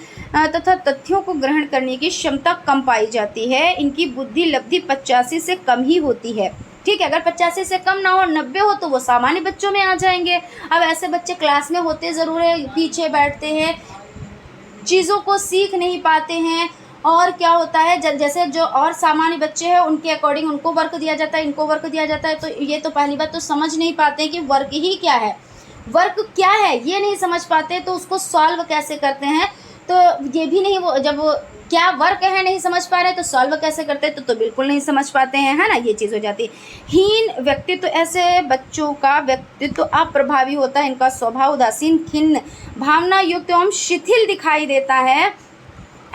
तथा तथ्यों को ग्रहण करने की क्षमता कम पाई जाती है। इनकी बुद्धि लब्धि 85 से कम ही होती है, ठीक है। अगर 85 से कम ना हो, 90 हो तो वो सामान्य बच्चों में आ जाएंगे। अब ऐसे बच्चे क्लास में होते ज़रूर है, पीछे बैठते हैं, चीज़ों को सीख नहीं पाते हैं। और क्या होता है, जैसे जो और सामान्य बच्चे हैं उनके अकॉर्डिंग उनको वर्क दिया जाता है, इनको वर्क दिया जाता है, तो ये तो पहली बात तो समझ नहीं पाते हैं कि वर्क ही क्या है, वर्क क्या है ये नहीं समझ पाते, तो उसको सॉल्व कैसे करते हैं तो ये भी नहीं, वो जब क्या वर्क है नहीं समझ पा रहे तो सॉल्व कैसे करते हैं तो बिल्कुल नहीं समझ पाते हैं, है ना, ये चीज़ हो जाती है। हीन व्यक्तित्व, ऐसे बच्चों का व्यक्तित्व अप्रभावी होता है, इनका स्वभाव उदासीन, खिन्न, भावना युक्त एवं शिथिल दिखाई देता है।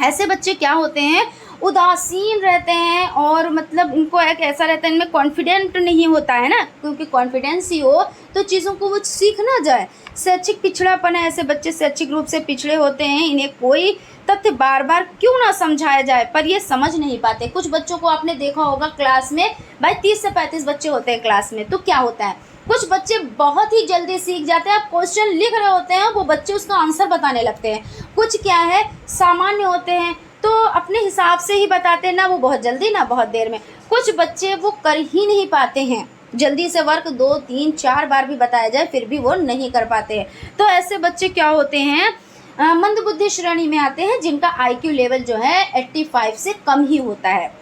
ऐसे बच्चे क्या होते हैं, उदासीन रहते हैं और मतलब इनको एक ऐसा रहता है, इनमें कॉन्फिडेंट नहीं होता है ना, क्योंकि कॉन्फिडेंस ही हो तो चीज़ों को वो सीख ना जाए। शैक्षिक पिछड़ापन है, ऐसे बच्चे शैक्षिक रूप से पिछड़े होते हैं, इन्हें कोई तथ्य बार बार क्यों ना समझाया जाए पर ये समझ नहीं पाते। कुछ बच्चों को आपने देखा होगा क्लास में, भाई 30 से 35 बच्चे होते हैं क्लास में, तो क्या होता है कुछ बच्चे बहुत ही जल्दी सीख जाते हैं। आप क्वेश्चन लिख रहे होते हैं वो बच्चे उसका आंसर बताने लगते हैं। कुछ क्या है सामान्य होते हैं तो अपने हिसाब से ही बताते हैं, ना वो बहुत जल्दी ना बहुत देर में। कुछ बच्चे वो कर ही नहीं पाते हैं, जल्दी से वर्क 2, 3, 4 बार भी बताया जाए फिर भी वो नहीं कर पाते हैं। तो ऐसे बच्चे क्या होते हैं, मंदबुद्धि श्रेणी में आते हैं जिनका IQ लेवल जो है 85 से कम ही होता है।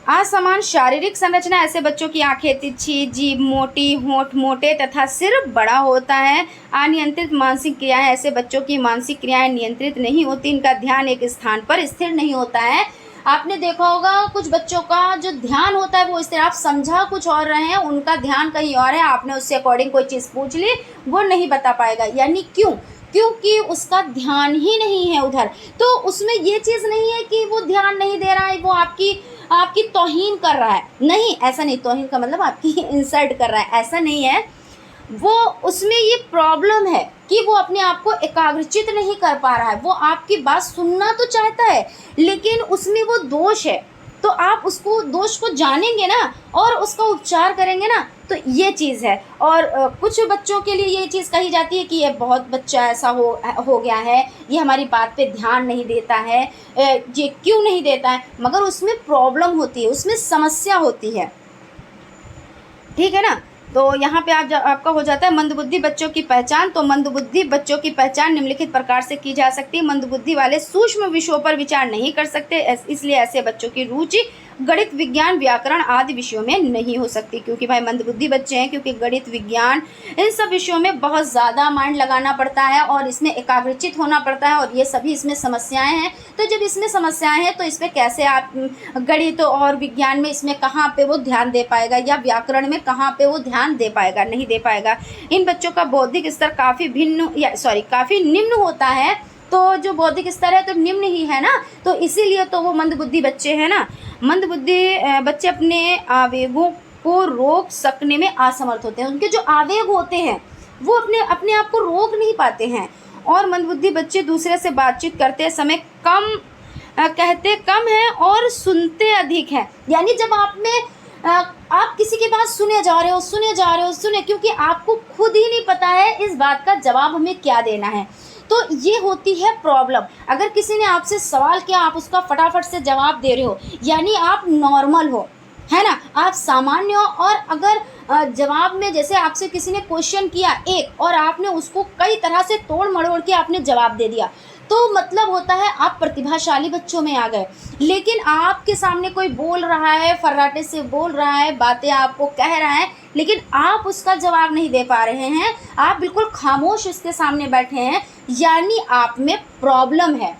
असमान शारीरिक संरचना, ऐसे बच्चों की आंखें तिरछी, जीभ मोटी, होंठ मोटे तथा सिर बड़ा होता है। अनियंत्रित मानसिक क्रियाएं, ऐसे बच्चों की मानसिक क्रियाएं नियंत्रित नहीं होती, इनका ध्यान एक स्थान पर स्थिर नहीं होता है। आपने देखा होगा कुछ बच्चों का जो ध्यान होता है वो इस तरह, आप समझा कुछ और रहे हैं, उनका ध्यान कहीं और है, आपने उससे अकॉर्डिंग कोई चीज़ पूछ ली वो नहीं बता पाएगा। यानी क्योंकि उसका ध्यान ही नहीं है उधर। तो उसमें ये चीज़ नहीं है कि वो ध्यान नहीं दे रहा है, वो आपकी तौहीन कर रहा है, नहीं, ऐसा नहीं। तौहीन का मतलब आपकी इंसल्ट कर रहा है, ऐसा नहीं है। वो उसमें ये प्रॉब्लम है कि वो अपने आप को एकाग्रचित नहीं कर पा रहा है। वो आपकी बात सुनना तो चाहता है लेकिन उसमें वो दोष है, तो आप उसको दोष को जानेंगे ना और उसका उपचार करेंगे ना, तो ये चीज़ है। और कुछ बच्चों के लिए ये चीज़ कही जाती है कि ये बहुत बच्चा ऐसा हो गया है, ये हमारी बात पे ध्यान नहीं देता है, ये क्यों नहीं देता है, मगर उसमें प्रॉब्लम होती है, उसमें समस्या होती है, ठीक है ना। तो यहाँ पे आपका हो जाता है मंदबुद्धि बच्चों की पहचान। तो मंदबुद्धि बच्चों की पहचान निम्नलिखित प्रकार से की जा सकती है। मंदबुद्धि वाले सूक्ष्म विषयों पर विचार नहीं कर सकते, इसलिए ऐसे बच्चों की रुचि गणित, विज्ञान, व्याकरण आदि विषयों में नहीं हो सकती, क्योंकि भाई मंदबुद्धि बच्चे हैं, क्योंकि गणित, विज्ञान इन सब विषयों में बहुत ज़्यादा माइंड लगाना पड़ता है और इसमें एकाग्रचित होना पड़ता है, और ये सभी इसमें समस्याएं हैं। तो जब इसमें समस्याएं हैं तो इसमें कैसे आप गणित और विज्ञान में इसमें कहाँ पे वो ध्यान दे पाएगा, या व्याकरण में कहाँ पे वो ध्यान दे पाएगा, नहीं दे पाएगा। इन बच्चों का बौद्धिक स्तर काफ़ी निम्न होता है, तो जो बौद्धिक स्तर है तो निम्न ही है ना, तो इसीलिए तो वो मंदबुद्धि बच्चे हैं ना। मंदबुद्धि बच्चे अपने आवेगों को रोक सकने में असमर्थ होते हैं। उनके जो आवेग होते हैं वो अपने आप को रोक नहीं पाते हैं। और मंदबुद्धि बच्चे दूसरे से बातचीत करते समय कहते कम हैं और सुनते अधिक हैं। यानी जब आप किसी की बात सुने जा रहे हो, क्योंकि आपको खुद ही नहीं पता है इस बात का जवाब हमें क्या देना है, तो ये होती है प्रॉब्लम। अगर किसी ने आपसे सवाल किया, आप उसका फटाफट से जवाब दे रहे हो, यानी आप नॉर्मल हो, है ना, आप सामान्य हो। और अगर जवाब में जैसे आपसे किसी ने क्वेश्चन किया एक, और आपने उसको कई तरह से तोड़ मरोड़ के आपने जवाब दे दिया, तो मतलब होता है आप प्रतिभाशाली बच्चों में आ गए। लेकिन आपके सामने कोई बोल रहा है, फर्राटे से बोल रहा है, बातें आपको कह रहा है, लेकिन आप उसका जवाब नहीं दे पा रहे हैं, आप बिल्कुल खामोश उसके सामने बैठे हैं, यानी आप में प्रॉब्लम है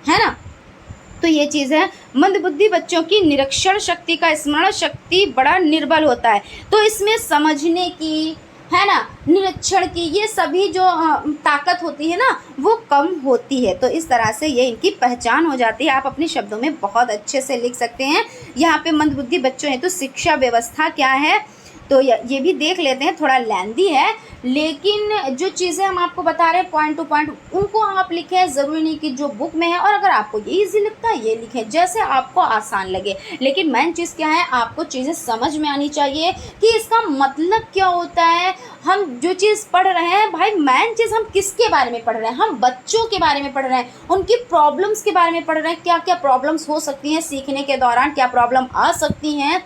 ना। तो ये चीज़ है। मंदबुद्धि बच्चों की निरीक्षण शक्ति का स्मरण शक्ति बड़ा निर्बल होता है, तो इसमें समझने की, है ना, निरीक्षण की, ये सभी जो ताकत होती है ना वो कम होती है। तो इस तरह से ये इनकी पहचान हो जाती है। आप अपने शब्दों में बहुत अच्छे से लिख सकते हैं। यहाँ पे मंदबुद्धि बच्चों हैं तो शिक्षा व्यवस्था क्या है, तो ये भी देख लेते हैं। थोड़ा लेंदी है, लेकिन जो चीज़ें हम आपको बता रहे हैं पॉइंट टू पॉइंट, उनको आप लिखें। ज़रूरी नहीं कि जो बुक में है, और अगर आपको ये इजी लगता है ये लिखें, जैसे आपको आसान लगे। लेकिन मेन चीज़ क्या है, आपको चीज़ें समझ में आनी चाहिए कि इसका मतलब क्या होता है। हम जो चीज़ पढ़ रहे हैं भाई, मेन चीज़ हम किसके बारे में पढ़ रहे हैं, हम बच्चों के बारे में पढ़ रहे हैं, उनकी प्रॉब्लम्स के बारे में पढ़ रहे हैं। क्या क्या प्रॉब्लम्स हो सकती हैं सीखने के दौरान, क्या प्रॉब्लम आ सकती हैं,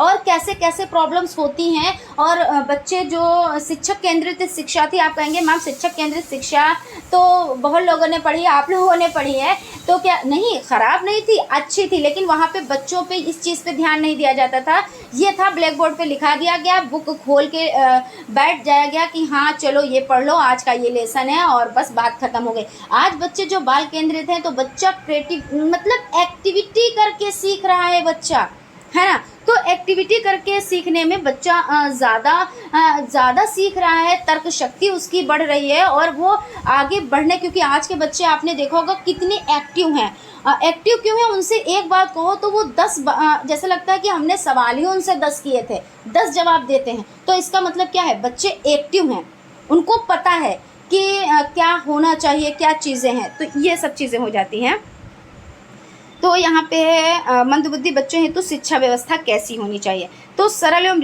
और कैसे कैसे प्रॉब्लम्स होती हैं। और बच्चे जो शिक्षक केंद्रित शिक्षा थी, आप कहेंगे मैम शिक्षक केंद्रित शिक्षा तो बहुत लोगों ने पढ़ी, आप लोगों ने पढ़ी है, तो क्या नहीं, ख़राब नहीं थी, अच्छी थी, लेकिन वहाँ पे बच्चों पे इस चीज़ पे ध्यान नहीं दिया जाता था। ये था ब्लैक बोर्ड पे लिखा दिया गया, बुक खोल के बैठ जाया गया कि हाँ चलो ये पढ़ लो, आज का ये लेसन है, और बस बात ख़त्म हो गई। आज बच्चे जो बाल केंद्रित हैं तो बच्चा क्रिएटिव मतलब एक्टिविटी करके सीख रहा है बच्चा, है ना। तो एक्टिविटी करके सीखने में बच्चा ज़्यादा सीख रहा है, तर्क शक्ति उसकी बढ़ रही है, और वो आगे बढ़ने, क्योंकि आज के बच्चे आपने देखा होगा कितने एक्टिव हैं। एक्टिव क्यों है, उनसे एक बात कहो तो वो 10 जैसे लगता है कि हमने सवाल ही उनसे 10 किए थे, 10 जवाब देते हैं। तो इसका मतलब क्या है, बच्चे एक्टिव हैं, उनको पता है कि क्या होना चाहिए, क्या चीज़ें हैं। तो ये सब चीज़ें हो जाती हैं। तो यहाँ पे है मंदबुद्धि बच्चों हेतु शिक्षा व्यवस्था कैसी होनी चाहिए, तो सरल एवं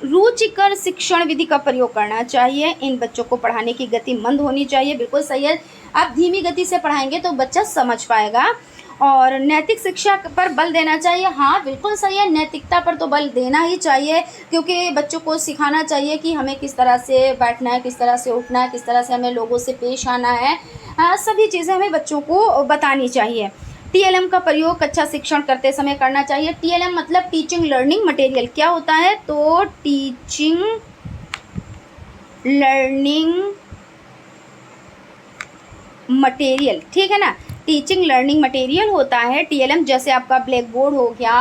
रुचिकर शिक्षण विधि का प्रयोग करना चाहिए। इन बच्चों को पढ़ाने की गति मंद होनी चाहिए, बिल्कुल सही है। आप धीमी गति से पढ़ाएंगे तो बच्चा समझ पाएगा। और नैतिक शिक्षा पर बल देना चाहिए, हाँ बिल्कुल सही है, नैतिकता पर तो बल देना ही चाहिए, क्योंकि बच्चों को सिखाना चाहिए कि हमें किस तरह से बैठना है, किस तरह से उठना है, किस तरह से हमें लोगों से पेश आना है। सभी चीज़ें हमें बच्चों को बतानी चाहिए। टीएलएम का प्रयोग कक्षा शिक्षण करते समय करना चाहिए। टीएलएम मतलब टीचिंग लर्निंग मटेरियल क्या होता है, तो टीचिंग लर्निंग मटेरियल, ठीक है ना, टीचिंग लर्निंग मटेरियल होता है टीएलएम। जैसे आपका ब्लैक बोर्ड हो गया,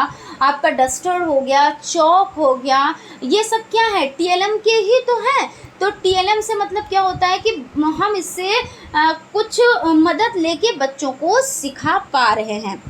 आपका डस्टर हो गया, चौक हो गया, ये सब क्या है, टीएलएम के ही तो है। तो टीएलएम से मतलब क्या होता है कि हम इससे कुछ मदद लेके बच्चों को सिखा पा रहे हैं।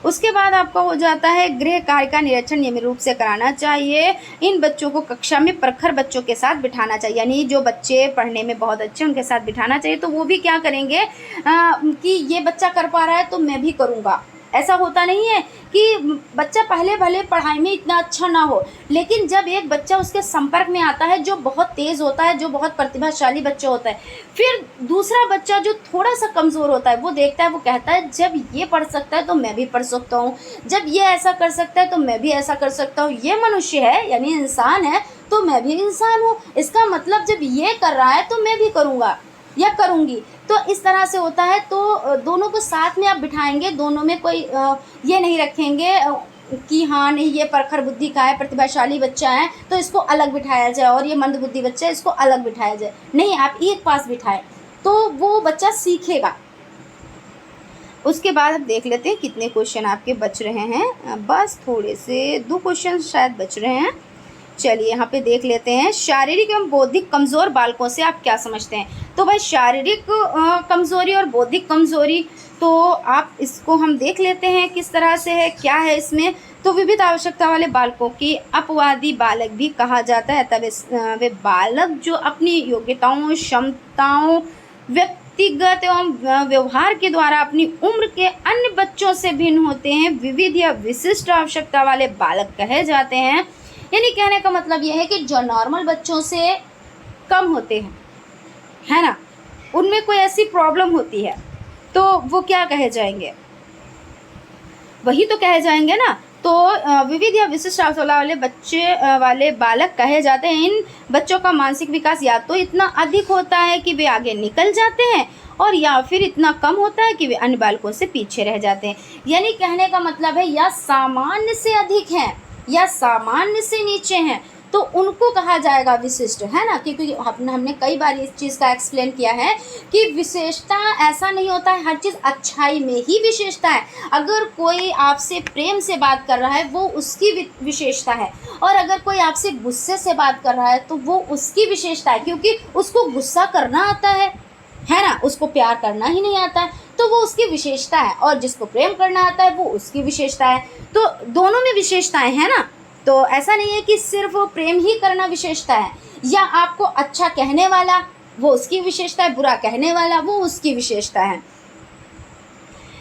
उसके बाद आपका हो जाता है गृह कार्य का निरीक्षण नियमित रूप से कराना चाहिए। इन बच्चों को कक्षा में प्रखर बच्चों के साथ बिठाना चाहिए, यानी जो बच्चे पढ़ने में बहुत अच्छे उनके साथ बिठाना चाहिए। तो वो भी क्या करेंगे कि ये बच्चा कर पा रहा है तो मैं भी करूँगा। ऐसा होता नहीं है कि बच्चा पहले भले पढ़ाई में इतना अच्छा ना हो, लेकिन जब एक बच्चा उसके संपर्क में आता है जो बहुत तेज़ होता है, जो बहुत प्रतिभाशाली बच्चा होता है, फिर दूसरा बच्चा जो थोड़ा सा कमज़ोर होता है वो देखता है, वो कहता है जब ये पढ़ सकता है तो मैं भी पढ़ सकता हूँ, जब ये ऐसा कर सकता है तो मैं भी ऐसा कर सकता हूँ, ये मनुष्य है यानी इंसान है तो मैं भी इंसान हूँ, इसका मतलब जब ये कर रहा है तो मैं भी करूँगा। या करूँगी। तो इस तरह से होता है। तो दोनों को साथ में आप बिठाएंगे, दोनों में कोई ये नहीं रखेंगे कि हाँ नहीं ये प्रखर बुद्धि का है, प्रतिभाशाली बच्चा है तो इसको अलग बिठाया जाए, और ये मंद बुद्धि बच्चा है इसको अलग बिठाया जाए। नहीं, आप एक पास बिठाएं तो वो बच्चा सीखेगा। उसके बाद अब देख लेते हैं कितने क्वेश्चन आपके बच रहे हैं। बस थोड़े से 2 क्वेश्चन शायद बच रहे हैं। चलिए यहाँ पे देख लेते हैं, शारीरिक एवं बौद्धिक कमज़ोर बालकों से आप क्या समझते हैं। तो भाई शारीरिक कमज़ोरी और बौद्धिक कमज़ोरी, तो आप इसको हम देख लेते हैं किस तरह से है, क्या है इसमें। तो विविध आवश्यकता वाले बालकों की अपवादी बालक भी कहा जाता है। तब वे बालक जो अपनी योग्यताओं, क्षमताओं, व्यक्तिगत एवं व्यवहार के द्वारा अपनी उम्र के अन्य बच्चों से भिन्न होते हैं, विविध या विशिष्ट आवश्यकता वाले बालक कहे जाते हैं। यानी कहने का मतलब यह है कि जो नॉर्मल बच्चों से कम होते हैं, है ना, उनमें कोई ऐसी प्रॉब्लम होती है तो वो क्या कहे जाएंगे, वही तो कहे जाएंगे ना। तो विविध या विशिष्ट आवश्यकता वाले बच्चे वाले बालक कहे जाते हैं। इन बच्चों का मानसिक विकास या तो इतना अधिक होता है कि वे आगे निकल जाते हैं, और या फिर इतना कम होता है कि वे अन्य बालकों से पीछे रह जाते हैं। यानी कहने का मतलब है या सामान्य से अधिक हैं या सामान्य से नीचे हैं, तो उनको कहा जाएगा विशिष्ट, है ना। क्योंकि हमने कई बार इस चीज़ का एक्सप्लेन किया है कि विशेषता ऐसा नहीं होता है, हर चीज़ अच्छाई में ही विशेषता है। अगर कोई आपसे प्रेम से बात कर रहा है वो उसकी विशेषता है, और अगर कोई आपसे गुस्से से बात कर रहा है तो वो उसकी विशेषता है, क्योंकि उसको गुस्सा करना आता है ना, उसको प्यार करना ही नहीं आता है, तो वो उसकी विशेषता है। और जिसको प्रेम करना आता है वो उसकी विशेषता है। तो दोनों में विशेषताएं हैं ना। तो ऐसा नहीं है कि सिर्फ प्रेम ही करना विशेषता है, या आपको अच्छा कहने वाला वो उसकी विशेषता है, बुरा कहने वाला वो उसकी विशेषता है।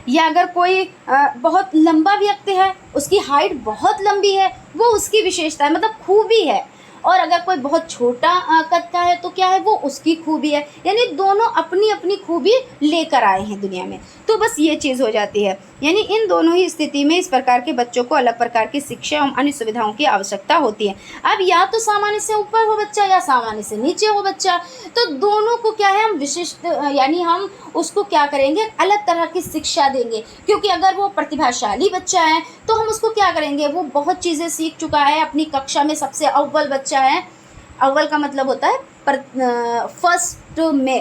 या अगर कोई बहुत लंबा व्यक्ति है, उसकी हाइट बहुत लंबी है, वो उसकी विशेषता है, मतलब खूबी है। और अगर कोई बहुत छोटा कद का है तो क्या है, वो उसकी खूबी है। यानी दोनों अपनी अपनी खूबी लेकर आए हैं दुनिया में। तो बस ये चीज़ हो जाती है। यानी इन दोनों ही स्थिति में इस प्रकार के बच्चों को अलग प्रकार की शिक्षा एवं अन्य सुविधाओं की आवश्यकता होती है। अब या तो सामान्य से ऊपर हो बच्चा या सामान्य से नीचे हो बच्चा, तो दोनों को क्या है, हम विशिष्ट यानी हम उसको क्या करेंगे, अलग तरह की शिक्षा देंगे। क्योंकि अगर वो प्रतिभाशाली बच्चा है तो हम उसको क्या करेंगे, वो बहुत चीज़ें सीख चुका है, अपनी कक्षा में सबसे अव्वल बच्चा है। अव्वल का मतलब होता है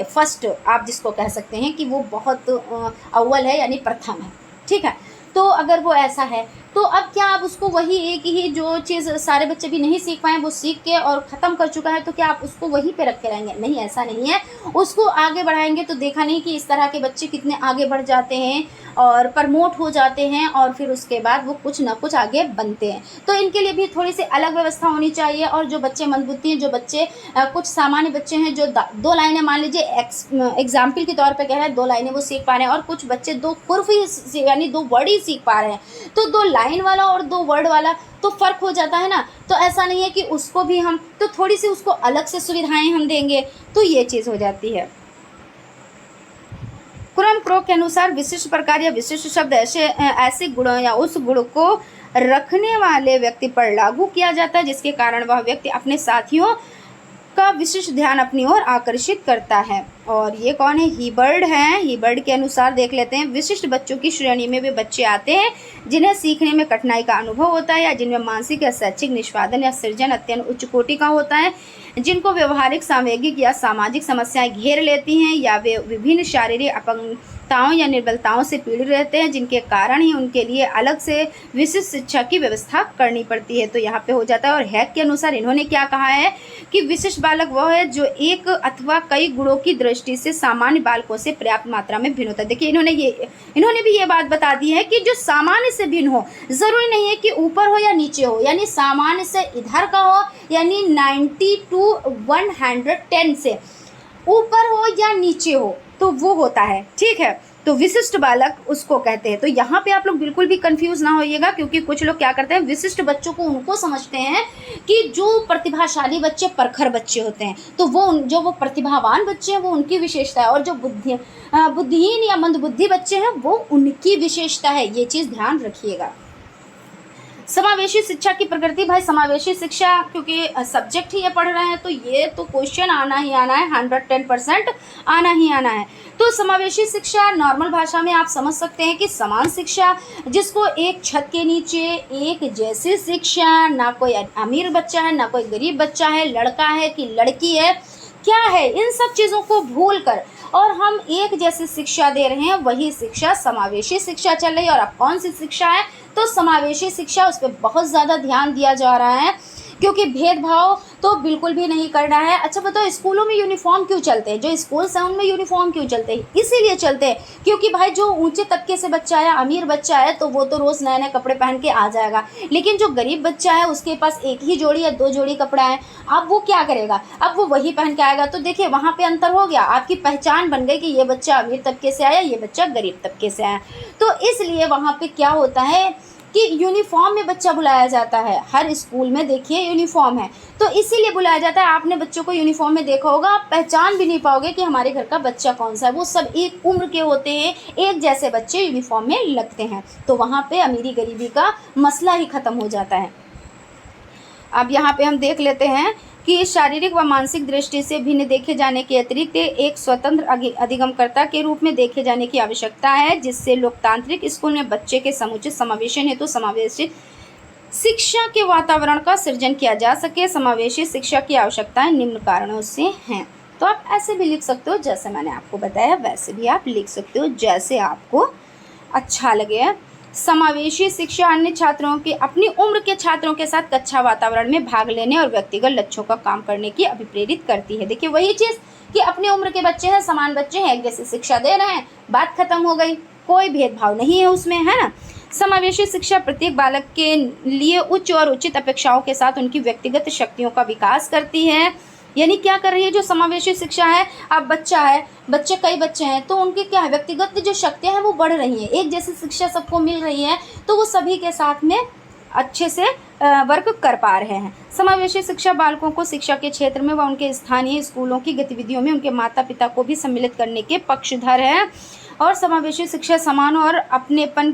फर्स्ट आप जिसको कह सकते हैं कि वो बहुत अव्वल है, यानी प्रथम है, ठीक है। तो अगर वो ऐसा है तो अब क्या आप उसको वही एक ही जो चीज़ सारे बच्चे भी नहीं सीख पाए वो सीख के और ख़त्म कर चुका है, तो क्या आप उसको वहीं पे रख के रहेंगे? नहीं, ऐसा नहीं है। उसको आगे बढ़ाएंगे। तो देखा नहीं कि इस तरह के बच्चे कितने आगे बढ़ जाते हैं और प्रमोट हो जाते हैं, और फिर उसके बाद वो कुछ ना कुछ आगे बनते हैं। तो इनके लिए भी थोड़ी सी अलग व्यवस्था होनी चाहिए। और जो बच्चे मंदबुद्धि हैं, जो बच्चे कुछ सामान्य बच्चे हैं जो 2 लाइनें मान लीजिए एग्जाम्पल के तौर पर कह रहे हैं, 2 लाइनें वो सीख पा रहे हैं, और कुछ बच्चे 2 हुर्फ ही यानी 2 वर्ड ही सीख पा रहे हैं, तो 2 लाइन वाला और 2 वर्ड वाला तो फ़र्क हो जाता है ना। तो ऐसा नहीं है कि उसको भी हम तो थोड़ी सी उसको अलग से सुविधाएं हम देंगे, तो ये चीज़ हो जाती है। क्रम क्रोक के अनुसार विशिष्ट प्रकार या विशिष्ट शब्द ऐसे गुणों या उस गुण को रखने वाले व्यक्ति पर लागू किया जाता है जिसके कारण वह व्यक्ति अपने साथियों का विशिष्ट ध्यान अपनी ओर आकर्षित करता है। और ये कौन है, हीबर्ड हैं। हीबर्ड के अनुसार देख लेते हैं, विशिष्ट बच्चों की श्रेणी में वे बच्चे आते हैं जिन्हें सीखने में कठिनाई का अनुभव होता है, या जिनमें मानसिक या शैक्षिक निष्पादन या सृजन अत्यंत उच्च कोटि का होता है, जिनको व्यवहारिक, सामूहिक या सामाजिक समस्याएं घेर लेती हैं, या वे विभिन्न शारीरिक अपंगताओं या निर्बलताओं से पीड़ित रहते हैं, जिनके कारण ही उनके लिए अलग से विशिष्ट शिक्षा की व्यवस्था करनी पड़ती है। तो यहाँ पे हो जाता है। और हैक के अनुसार इन्होंने क्या कहा है कि विशिष्ट बालक वह है जो एक अथवा कई गुणों की दृष्टि से सामान्य बालकों से पर्याप्त मात्रा में भिन्न होता है। देखिए इन्होंने भी ये बात बता दी है कि जो सामान्य से भिन्न हो, जरूरी नहीं है कि ऊपर हो या नीचे हो, यानी सामान्य से इधर का हो, यानी 90 to 110 से ऊपर हो या नीचे हो, तो वो होता है, ठीक है। तो विशिष्ट बालक उसको कहते हैं। तो यहाँ पे आप लोग बिल्कुल भी कंफ्यूज ना होइएगा, क्योंकि कुछ लोग क्या करते हैं, विशिष्ट बच्चों को उनको समझते हैं कि जो प्रतिभाशाली बच्चे, प्रखर बच्चे होते हैं, तो वो प्रतिभावान बच्चे हैं वो उनकी विशेषता है, और जो बुद्धिहीन या मंदबुद्धि बच्चे हैं वो उनकी विशेषता है। ये चीज़ ध्यान रखिएगा। समावेशी शिक्षा की प्रकृति, भाई समावेशी शिक्षा क्योंकि सब्जेक्ट ही ये पढ़ रहे हैं तो ये तो क्वेश्चन आना ही आना है, 110% आना ही आना है। तो समावेशी शिक्षा नॉर्मल भाषा में आप समझ सकते हैं कि समान शिक्षा, जिसको एक छत के नीचे एक जैसी शिक्षा, ना कोई अमीर बच्चा है ना कोई गरीब बच्चा है, लड़का है कि लड़की है, क्या है, इन सब चीज़ों को भूल कर और हम एक जैसी शिक्षा दे रहे हैं, वही शिक्षा समावेशी शिक्षा चल रही है। और अब कौन सी शिक्षा है, तो समावेशी शिक्षा, उस पर बहुत ज़्यादा ध्यान दिया जा रहा है क्योंकि भेदभाव तो बिल्कुल भी नहीं करना है। अच्छा बताओ, स्कूलों में यूनिफॉर्म क्यों चलते हैं, जो स्कूल्स हैं उनमें यूनिफॉर्म क्यों चलते हैं, इसीलिए चलते हैं क्योंकि भाई जो ऊंचे तबके से बच्चा है, अमीर बच्चा है, तो वो तो रोज़ नए नए कपड़े पहन के आ जाएगा, लेकिन जो गरीब बच्चा है उसके पास एक ही जोड़ी या 2 जोड़ी कपड़ा है, अब वो क्या करेगा, अब वो वही पहन के आएगा। तो देखिए वहाँ पे अंतर हो गया, आपकी पहचान बन गई कि ये बच्चा अमीर तबके से आया, ये बच्चा गरीब तबके से आया। तो इसलिए वहाँ पे क्या होता है कि यूनिफॉर्म में बच्चा बुलाया जाता है, हर स्कूल में देखिए यूनिफॉर्म है, तो इसीलिए बुलाया जाता है। आपने बच्चों को यूनिफॉर्म में देखा होगा, आप पहचान भी नहीं पाओगे कि हमारे घर का बच्चा कौन सा है, वो सब एक उम्र के होते हैं, एक जैसे बच्चे यूनिफॉर्म में लगते हैं, तो वहाँ पे अमीरी गरीबी का मसला ही ख़त्म हो जाता है। अब यहाँ पे हम देख लेते हैं कि शारीरिक व मानसिक दृष्टि से भिन्न देखे जाने के अतिरिक्त एक स्वतंत्र अधिगमकर्ता के रूप में देखे जाने की आवश्यकता है, जिससे लोकतांत्रिक स्कूल में बच्चे के समुचित समावेशन हेतु समावेशी शिक्षा के वातावरण का सृजन किया जा सके। समावेशी शिक्षा की आवश्यकताएं निम्न कारणों से हैं। तो आप ऐसे भी लिख सकते हो जैसे मैंने आपको बताया, वैसे भी आप लिख सकते हो जैसे आपको अच्छा लगे। समावेशी शिक्षा अन्य छात्रों के अपनी उम्र के छात्रों के साथ कक्षा वातावरण में भाग लेने और व्यक्तिगत लक्ष्यों का काम करने की अभिप्रेरित करती है। देखिए वही चीज़ कि अपने उम्र के बच्चे हैं, समान बच्चे हैं, एक जैसी शिक्षा दे रहे हैं, बात खत्म हो गई, कोई भेदभाव नहीं है उसमें, है ना। समावेशी शिक्षा प्रत्येक बालक के लिए उच्च और उचित अपेक्षाओं के साथ उनकी व्यक्तिगत शक्तियों का विकास करती है। यानी क्या कर रही है जो समावेशी शिक्षा है, अब बच्चा है, बच्चे कई बच्चे हैं तो उनकी क्या है, व्यक्तिगत जो शक्तियाँ हैं वो बढ़ रही हैं, एक जैसी शिक्षा सबको मिल रही है तो वो सभी के साथ में अच्छे से वर्क कर पा रहे हैं। समावेशी शिक्षा बालकों को शिक्षा के क्षेत्र में व उनके स्थानीय स्कूलों की गतिविधियों में उनके माता पिता को भी सम्मिलित करने के पक्षधर है। और समावेशी शिक्षा समान और अपनेपन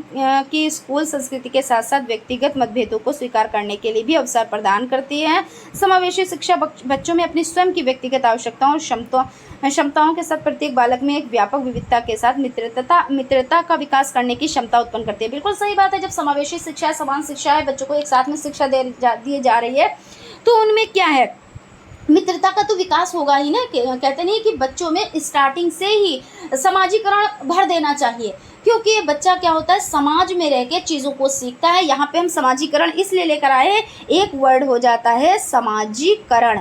की स्कूल संस्कृति के साथ साथ व्यक्तिगत मतभेदों को स्वीकार करने के लिए भी अवसर प्रदान करती है। समावेशी शिक्षा बच्चों में अपनी स्वयं की व्यक्तिगत आवश्यकताओं और क्षमताओं के साथ प्रत्येक बालक में एक व्यापक विविधता के साथ मित्रता का विकास करने की क्षमता उत्पन्न करती है। बिल्कुल सही बात है, जब समावेशी शिक्षा है, समान शिक्षा है, बच्चों को एक साथ में शिक्षा दी जा रही है तो उनमें क्या है, मित्रता का तो विकास होगा ही ना। कहते नहीं कि बच्चों में स्टार्टिंग से ही समाजीकरण भर देना चाहिए, क्योंकि ये बच्चा क्या होता है, समाज में रह के चीज़ों को सीखता है। यहाँ पे हम समाजीकरण इसलिए लेकर आए हैं, एक वर्ड हो जाता है समाजीकरण।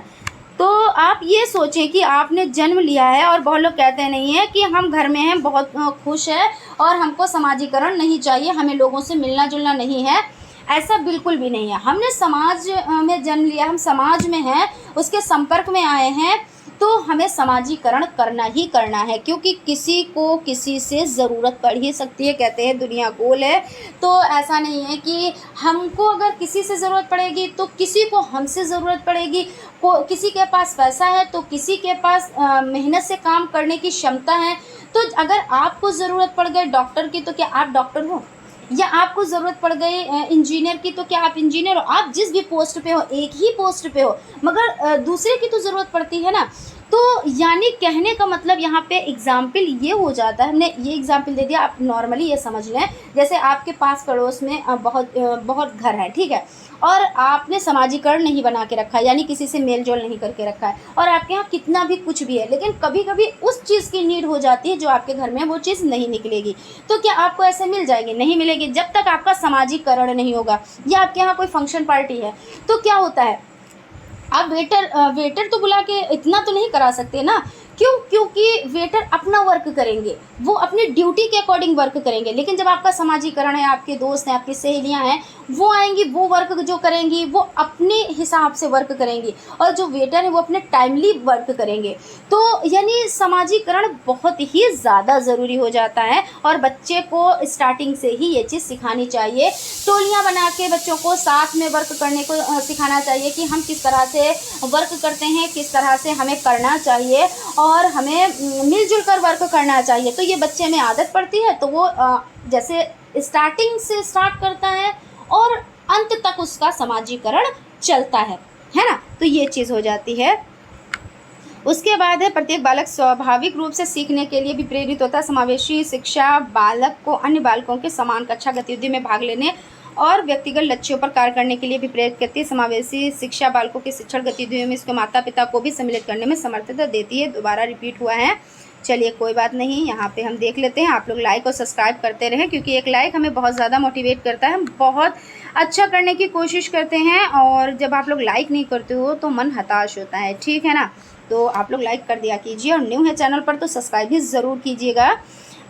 तो आप ये सोचें कि आपने जन्म लिया है और बहुत लोग कहते नहीं है कि हम घर में हैं, बहुत खुश है और हमको समाजीकरण नहीं चाहिए, हमें लोगों से मिलना जुलना नहीं है। ऐसा बिल्कुल भी नहीं है। हमने समाज में जन्म लिया, हम समाज में हैं, उसके संपर्क में आए हैं, तो हमें समाजीकरण करना ही करना है, क्योंकि किसी को किसी से ज़रूरत पड़ ही सकती है। कहते हैं दुनिया गोल है, तो ऐसा नहीं है कि हमको अगर किसी से ज़रूरत पड़ेगी तो किसी को हमसे ज़रूरत पड़ेगी। किसी के पास पैसा है तो किसी के पास मेहनत से काम करने की क्षमता है। तो अगर आपको ज़रूरत पड़ गई डॉक्टर की तो क्या आप डॉक्टर हो, या आपको ज़रूरत पड़ गई इंजीनियर की तो क्या आप इंजीनियर हो। आप जिस भी पोस्ट पे हो, एक ही पोस्ट पे हो, मगर दूसरे की तो ज़रूरत पड़ती है ना। तो यानी कहने का मतलब यहाँ पे एग्जाम्पल ये हो जाता है, हमने ये एग्जाम्पल दे दिया, आप नॉर्मली ये समझ लें जैसे आपके पास पड़ोस में बहुत घर है, ठीक है, और आपने समाजीकरण नहीं बना के रखा है, यानी किसी से मेल जोल नहीं करके रखा है, और आपके यहाँ कितना भी कुछ भी है, लेकिन कभी कभी उस चीज़ की नीड हो जाती है जो आपके घर में वो चीज़ नहीं निकलेगी, तो क्या आपको ऐसे मिल जाएगी? नहीं मिलेगी, जब तक आपका समाजीकरण नहीं होगा। या आपके यहाँ कोई फंक्शन पार्टी है तो क्या होता है, आप वेटर तो बुला के इतना तो नहीं करा सकते ना। क्यों? क्योंकि वेटर अपना वर्क करेंगे, वो अपनी ड्यूटी के अकॉर्डिंग वर्क करेंगे। लेकिन जब आपका समाजीकरण है, आपके दोस्त हैं, आपकी सहेलियां हैं, वो आएंगी, वो वर्क जो करेंगी वो अपने हिसाब से वर्क करेंगी, और जो वेटर है वो अपने टाइमली वर्क करेंगे। तो यानी समाजीकरण बहुत ही ज़्यादा ज़रूरी हो जाता है, और बच्चे को स्टार्टिंग से ही ये चीज़ सिखानी चाहिए। टोलियाँ बना के बच्चों को साथ में वर्क करने को सिखाना चाहिए कि हम किस तरह से वर्क करते हैं, किस तरह से हमें करना चाहिए, और हमें मिलजुल कर वर्क करना चाहिए। तो ये बच्चे में आदत पड़ती है, तो वो जैसे स्टार्टिंग से स्टार्ट करता है और अंत तक उसका समाजीकरण चलता है ना। तो ये चीज़ हो जाती है। उसके बाद है प्रत्येक बालक स्वाभाविक रूप से सीखने के लिए भी प्रेरित होता है। समावेशी शिक्षा बालक को अन्य बालकों के समान कक्षा गतिविधि में भाग लेने और व्यक्तिगत लक्ष्यों पर कार्य करने के लिए भी प्रेरित करती है। समावेशी शिक्षा बालकों की शिक्षण गतिविधियों में उसके माता पिता को भी सम्मिलित करने में समर्थता देती है। दोबारा रिपीट हुआ है, चलिए कोई बात नहीं, यहाँ पे हम देख लेते हैं। आप लोग लाइक और सब्सक्राइब करते रहें, क्योंकि एक लाइक हमें बहुत ज़्यादा मोटिवेट करता है। हम बहुत अच्छा करने की कोशिश करते हैं और जब आप लोग लाइक नहीं करते हो तो मन हताश होता है, ठीक है ना। तो आप लोग लाइक कर दिया कीजिए और न्यू है चैनल पर तो सब्सक्राइब भी ज़रूर कीजिएगा।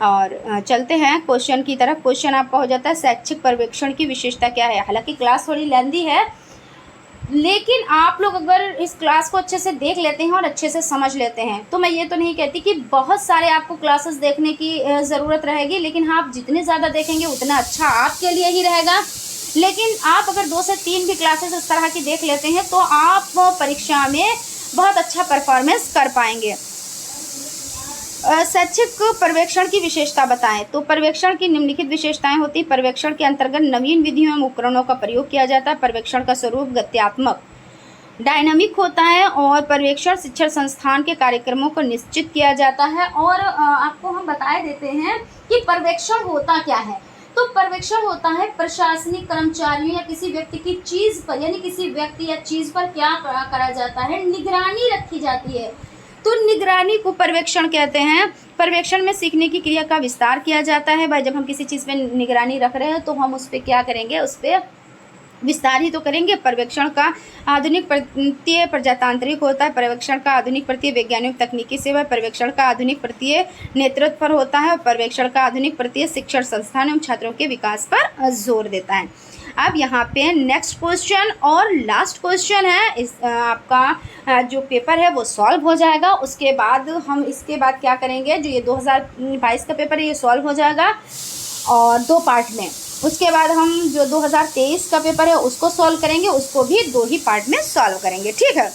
और चलते हैं क्वेश्चन की तरफ। क्वेश्चन आपका हो जाता है शैक्षिक पर्यवेक्षण की विशेषता क्या है। हालांकि क्लास थोड़ी लेंथी है, लेकिन आप लोग अगर इस क्लास को अच्छे से देख लेते हैं और अच्छे से समझ लेते हैं तो मैं ये तो नहीं कहती कि बहुत सारे आपको क्लासेस देखने की ज़रूरत रहेगी, लेकिन आप जितने ज़्यादा देखेंगे उतना अच्छा आपके लिए ही रहेगा। लेकिन आप अगर 2 से 3 भी क्लासेस इस तरह की देख लेते हैं तो आप परीक्षा में बहुत अच्छा परफॉर्मेंस कर पाएंगे। शैक्षिक पर्यवेक्षण की विशेषता बताएं। तो पर्यवेक्षण की निम्नलिखित विशेषताएं होती। पर्यवेक्षण के अंतर्गत नवीन विधियों एवं उपकरणों का प्रयोग किया जाता है। पर्यवेक्षण का स्वरूप गत्यात्मक डायनामिक होता है और पर्यवेक्षण शिक्षण संस्थान के कार्यक्रमों को निश्चित किया जाता है। और आपको हम बता देते हैं कि पर्यवेक्षण होता क्या है। तो पर्यवेक्षण होता है प्रशासनिक कर्मचारियों या किसी व्यक्ति की चीज़ पर, यानी किसी व्यक्ति या चीज़ पर क्या करा जाता है, निगरानी रखी जाती है। तो निगरानी को पर्यवेक्षण कहते हैं। पर्यवेक्षण में सीखने की क्रिया का विस्तार किया जाता है। भाई जब हम किसी चीज़ पे निगरानी रख रहे हैं तो हम उस पर क्या करेंगे, उस पर विस्तार ही तो करेंगे। पर्यवेक्षण का आधुनिक प्रत्यय प्रजातांत्रिक होता है। पर्यवेक्षण का आधुनिक प्रत्यय वैज्ञानिक तकनीकी सेवा। पर्यवेक्षण का आधुनिक प्रत्यय नेतृत्व पर होता है और पर्यवेक्षण का आधुनिक प्रत्यय शिक्षण संस्थान एवं छात्रों के विकास पर जोर देता है। अब यहाँ पे नेक्स्ट क्वेश्चन और लास्ट क्वेश्चन है। इस आपका जो पेपर है वो सॉल्व हो जाएगा। उसके बाद हम इसके बाद क्या करेंगे, जो ये 2022 का पेपर है ये सॉल्व हो जाएगा और 2 पार्ट में। उसके बाद हम जो 2023 का पेपर है उसको सॉल्व करेंगे, उसको भी 2 ही पार्ट में सॉल्व करेंगे, ठीक है।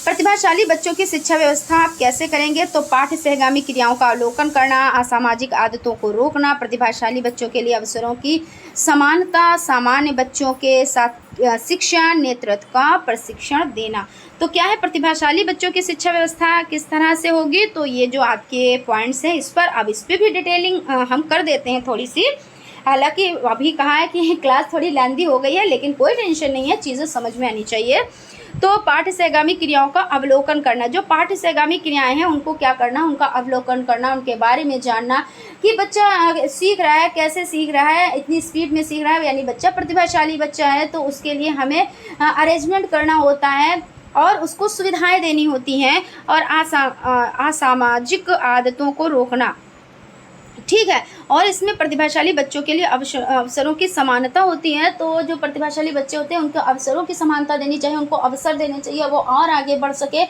प्रतिभाशाली बच्चों की शिक्षा व्यवस्था आप कैसे करेंगे। तो पाठ्य सहगामी क्रियाओं का अवलोकन करना, असामाजिक आदतों को रोकना, प्रतिभाशाली बच्चों के लिए अवसरों की समानता, सामान्य बच्चों के साथ शिक्षा, नेतृत्व का प्रशिक्षण देना। तो क्या है प्रतिभाशाली बच्चों की शिक्षा व्यवस्था किस तरह से होगी। तो ये जो आपके पॉइंट्स हैं इस पर अब इस पर भी डिटेलिंग हम कर देते हैं थोड़ी सी। हालांकि अभी कहा है कि क्लास थोड़ी लेंथी हो गई है, लेकिन कोई टेंशन नहीं है, चीज़ें समझ में आनी चाहिए। तो पाठ्य सहगामी क्रियाओं का अवलोकन करना, जो पाठ्य सहगामी क्रियाएं हैं उनको क्या करना, उनका अवलोकन करना, उनके बारे में जानना कि बच्चा सीख रहा है, कैसे सीख रहा है, इतनी स्पीड में सीख रहा है, यानी बच्चा प्रतिभाशाली बच्चा है तो उसके लिए हमें अरेंजमेंट करना होता है और उसको सुविधाएं देनी होती हैं और असामाजिक आदतों को रोकना, ठीक है। और इसमें प्रतिभाशाली बच्चों के लिए अवसरों की समानता होती है। तो जो प्रतिभाशाली बच्चे होते हैं उनको अवसरों की समानता देनी चाहिए, उनको अवसर देने चाहिए वो और आगे बढ़ सके।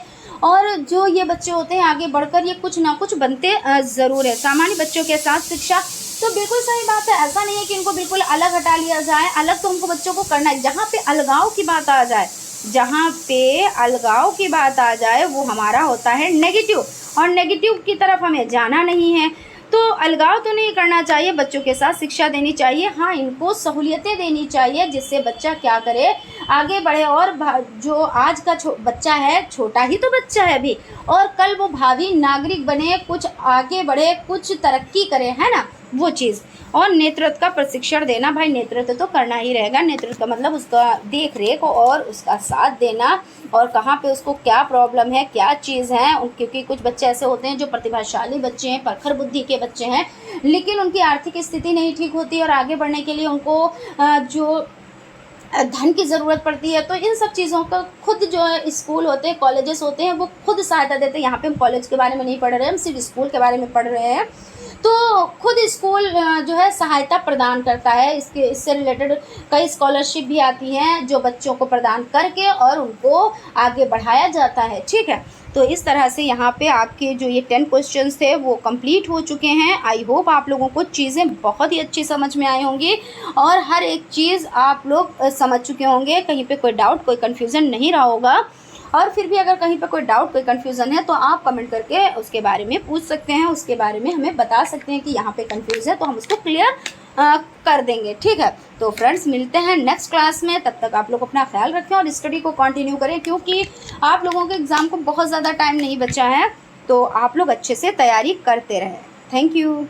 और जो ये बच्चे होते हैं आगे बढ़कर ये कुछ ना कुछ बनते ज़रूर है। सामान्य बच्चों के साथ शिक्षा, तो बिल्कुल सही बात है। ऐसा नहीं है कि इनको बिल्कुल अलग हटा लिया जाए, अलग तो उनको बच्चों को करना है। जहाँ पे अलगाव की बात आ जाए, जहाँ पे अलगाव की बात आ जाए वो हमारा होता है नेगेटिव, और नेगेटिव की तरफ हमें जाना नहीं है। तो अलगाव तो नहीं करना चाहिए, बच्चों के साथ शिक्षा देनी चाहिए। हाँ, इनको सहूलियतें देनी चाहिए जिससे बच्चा क्या करे, आगे बढ़े। और जो आज का बच्चा है, छोटा ही तो बच्चा है अभी, और कल वो भावी नागरिक बने, कुछ आगे बढ़े, कुछ तरक्की करे, है ना, वो चीज़। और नेतृत्व का प्रशिक्षण देना, भाई नेतृत्व तो करना ही रहेगा। नेतृत्व का मतलब उसका देख रेख और उसका साथ देना, और कहाँ पे उसको क्या प्रॉब्लम है, क्या चीज़ है। क्योंकि कुछ बच्चे ऐसे होते हैं जो प्रतिभाशाली बच्चे हैं, प्रखर बुद्धि के बच्चे हैं, लेकिन उनकी आर्थिक स्थिति नहीं ठीक होती और आगे बढ़ने के लिए उनको जो धन की ज़रूरत पड़ती है। तो इन सब चीज़ों का खुद जो है स्कूल होते हैं, कॉलेजेस होते हैं, वो खुद सहायता देते हैं। यहाँ पे हम कॉलेज के बारे में नहीं पढ़ रहे हैं, हम सिर्फ स्कूल के बारे में पढ़ रहे हैं। तो खुद स्कूल जो है सहायता प्रदान करता है। इससे रिलेटेड कई स्कॉलरशिप भी आती हैं जो बच्चों को प्रदान करके और उनको आगे बढ़ाया जाता है, ठीक है। तो इस तरह से यहाँ पे आपके जो ये 10 क्वेश्चंस थे वो कंप्लीट हो चुके हैं। आई होप आप लोगों को चीज़ें बहुत ही अच्छी समझ में आई होंगी और हर एक चीज़ आप लोग समझ चुके होंगे। कहीं पे कोई डाउट, कोई कन्फ्यूज़न नहीं रहा होगा। और फिर भी अगर कहीं पे कोई डाउट, कोई कन्फ्यूज़न है तो आप कमेंट करके उसके बारे में पूछ सकते हैं, उसके बारे में हमें बता सकते हैं कि यहाँ पे कन्फ्यूज़ है तो हम उसको क्लियर कर देंगे। ठीक है, तो फ्रेंड्स मिलते हैं नेक्स्ट क्लास में, तब तक आप लोग अपना ख्याल रखें और स्टडी को कंटिन्यू करें, क्योंकि आप लोगों के एग्ज़ाम को बहुत ज़्यादा टाइम नहीं बचा है, तो आप लोग अच्छे से तैयारी करते रहें। Thank you.